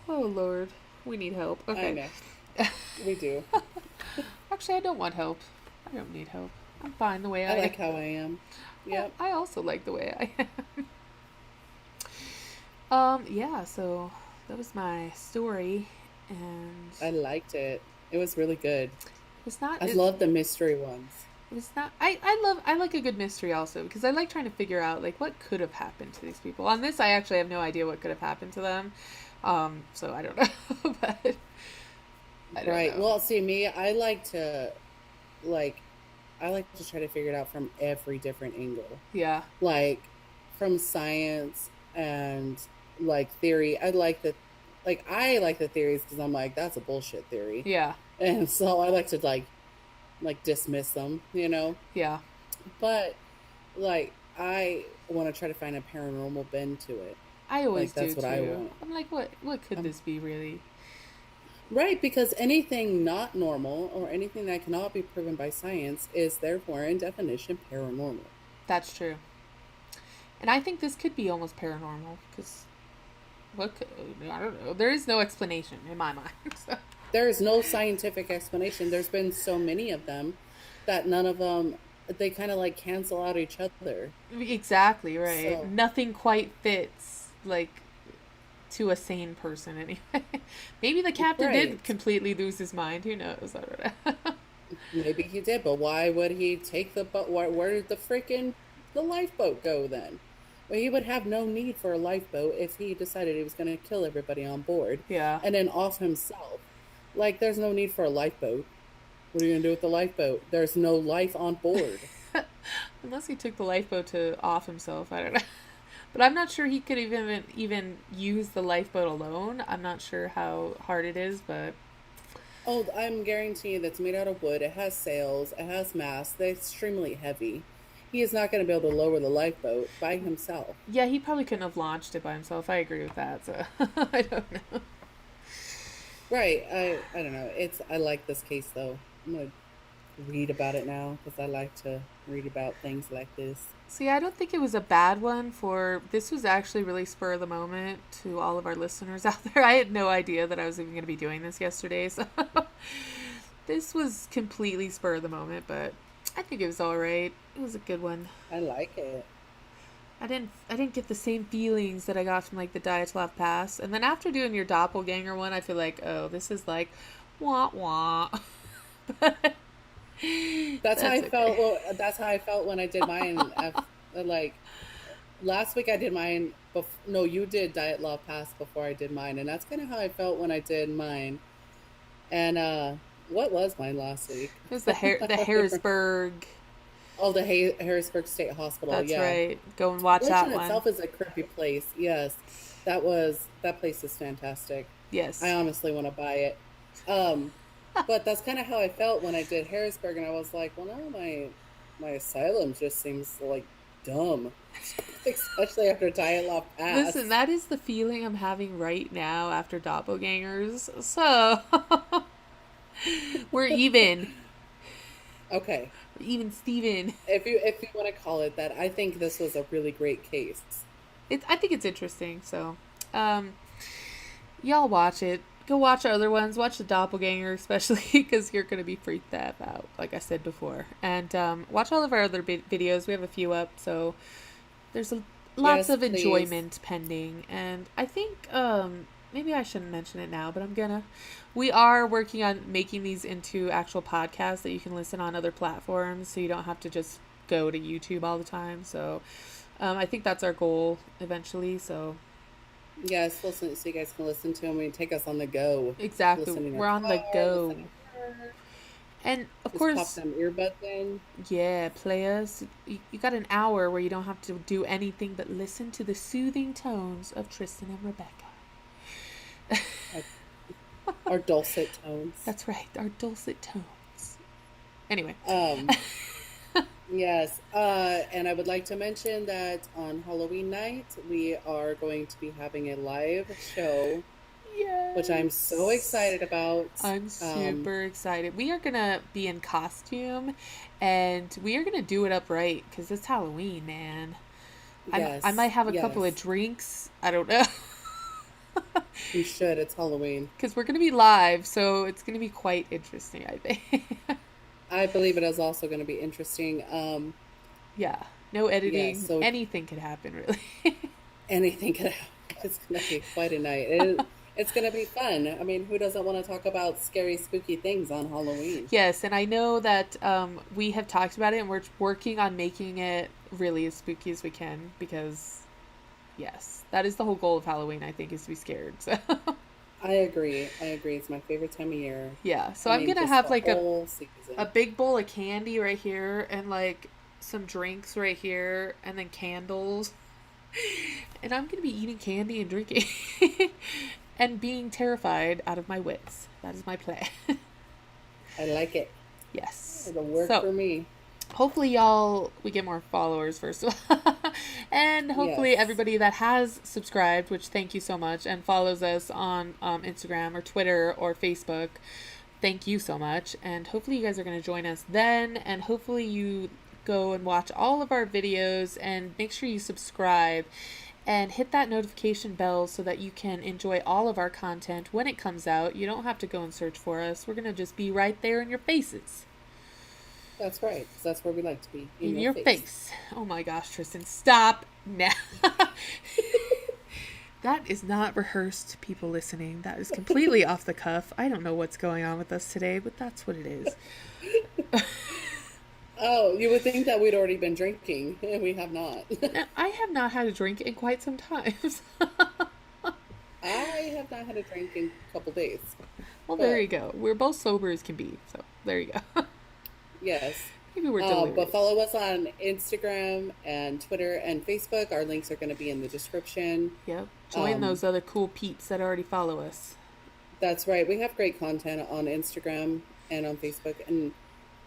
Oh, Lord. We need help. I Okay. know. We do. Actually, I don't want help. I don't need help. I'm fine the way I I am. like how I am. Yep. I also like the way I am. Yeah, so that was my story, and I liked it. It was really good. it's not I it, love the mystery ones. it's not I like a good mystery also, because I like trying to figure out like what could have happened to these people. On this I actually have no idea what could have happened to them. So I don't know. But I don't Right. know. Well, see, me, like I like to try to figure it out from every different angle. Yeah. Like from science and like theory. I like the theories because I'm like that's a bullshit theory. Yeah. And so I like to like dismiss them, you know? Yeah. But like I want to try to find a paranormal bend to it. I Like always do that's what I too. want. I'm like, what could Um, this be really? right, because anything not normal or anything that cannot be proven by science is therefore in definition paranormal. That's true. And I think this could be almost paranormal, because what could, I don't know. There is no explanation in my mind. So. There is no scientific explanation. There's been so many of them that none of them they kind of like cancel out each other. Exactly, right. So, Nothing quite fits, like, to a sane person anyway. Maybe the captain did right. completely lose his mind. Who knows? I don't know. Maybe he did, but why would he take the boat? Where did the lifeboat go then? Well, he would have no need for a lifeboat if he decided he was going to kill everybody on board Yeah. and then off himself. Like, there's no need for a lifeboat. What are you going to do with the lifeboat? There's no life on board. Unless he took the lifeboat to off himself. I don't know. But I'm not sure he could even use the lifeboat alone. I'm not sure how hard it is, but Oh, I'm guaranteeing that's made out of wood. It has sails. It has masts. They're extremely heavy. He is not going to be able to lower the lifeboat by himself. yeah, he probably couldn't have launched it by himself. I agree with that. So I don't know. Right. I don't know. I like this case though. I'm gonna read about it now because I like to read about things like this. See, I don't think it was a bad one for this was actually really spur of the moment to all of our listeners out there. I had no idea that I was even going to be doing this yesterday, so this was completely spur of the moment, but I think it was all right. It was a good one. I like it. I didn't get the same feelings that I got from like the Dyatlov Pass. And then after doing your doppelganger one, I feel like, oh, this is like wah wah. But That's how that's I felt. okay. Well, that's how I felt when I did mine. Like last week, I did mine. No, you did Diet Law Pass before I did mine, and that's kind of how I felt when I did mine. And what was mine last week? It was the Harrisburg. Oh, the Harrisburg State Hospital. That's Yeah, right. Go and watch which that in one. itself is a creepy place. Yes, that place is fantastic. Yes. I honestly want to buy it. But that's kind of how I felt when I did Harrisburg, and I was like, well, no, my asylum just seems like dumb, especially after Dialogue Pass. Listen, that is the feeling I'm having right now after Doppelgangers. So we're even. Okay. We're even, Steven. If you want to call it that, I think this was a really great case. I think it's interesting. So, y'all watch it. Go watch other ones. Watch the Doppelganger, especially because you're going to be freaked out, like I said before. And watch all of our other videos. We have a few up, so there's lots of enjoyment pending. And I think maybe I shouldn't mention it now, but I'm gonna. We are working on making these into actual podcasts that you can listen on other platforms, so you don't have to just go to YouTube all the time. So I think that's our goal eventually. So. Yes, listen, so you guys can listen to them and take us on the go. Exactly. We're on the go. And of course, pop some earbuds in. Yeah, play us. You got an hour where you don't have to do anything but listen to the soothing tones of Tristan and Rebecca. Our dulcet tones. That's right, our dulcet tones. Anyway. Yes, and I would like to mention that on Halloween night, we are going to be having a live show, yes, which I'm so excited about. I'm super excited. We are going to be in costume, and we are going to do it up right, because it's Halloween, man. Yes, I might have a couple of drinks. I don't know. You should. It's Halloween. Because we're going to be live, so it's going to be quite interesting, I think. I believe it is also going to be interesting. Yeah, no editing. Yeah, so anything could happen, really. Anything could happen. It's going to be quite a night. It's going to be fun. I mean, who doesn't want to talk about scary, spooky things on Halloween? Yes, and I know that we have talked about it, and we're working on making it really as spooky as we can, because, yes, that is the whole goal of Halloween, I think, is to be scared. So. I agree. It's my favorite time of year. Yeah, so I'm going to have like a big bowl of candy right here, and like some drinks right here, and then candles. And I'm going to be eating candy and drinking and being terrified out of my wits. That is my plan. I like it. Yes. It'll work for me. Hopefully we get more followers first of all. And hopefully everybody that has subscribed, which thank you so much, and follows us on Instagram or Twitter or Facebook, thank you so much. And hopefully you guys are going to join us then, and hopefully you go and watch all of our videos, and make sure you subscribe and hit that notification bell so that you can enjoy all of our content when it comes out. You don't have to go and search for us. We're going to just be right there in your faces. That's right, because that's where we like to be. In your face. Oh my gosh, Tristan, stop now. That is not rehearsed, people listening. That is completely off the cuff. I don't know what's going on with us today, but that's what it is. Oh, you would think that we'd already been drinking, and we have not. I have not had a drink in quite some time. I have not had a drink in a couple days. Well, there you go. We're both sober as can be, so there you go. Yes. Maybe we're delirious. But follow us on Instagram and Twitter and Facebook. Our links are going to be in the description. Yep. Join those other cool peeps that already follow us. That's right. We have great content on Instagram and on Facebook, and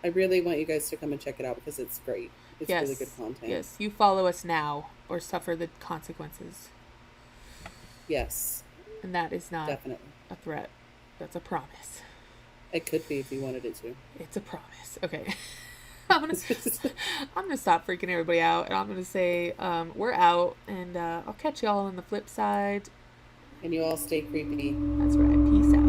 I really want you guys to come and check it out because it's great. It's really good content. Yes. You follow us now or suffer the consequences. Yes. And that is not definitely a threat. That's a promise. It could be if you wanted it to. It's a promise. Okay. I'm gonna stop freaking everybody out, and I'm gonna say we're out, and I'll catch y'all on the flip side. And you all stay creepy. That's right. Peace out.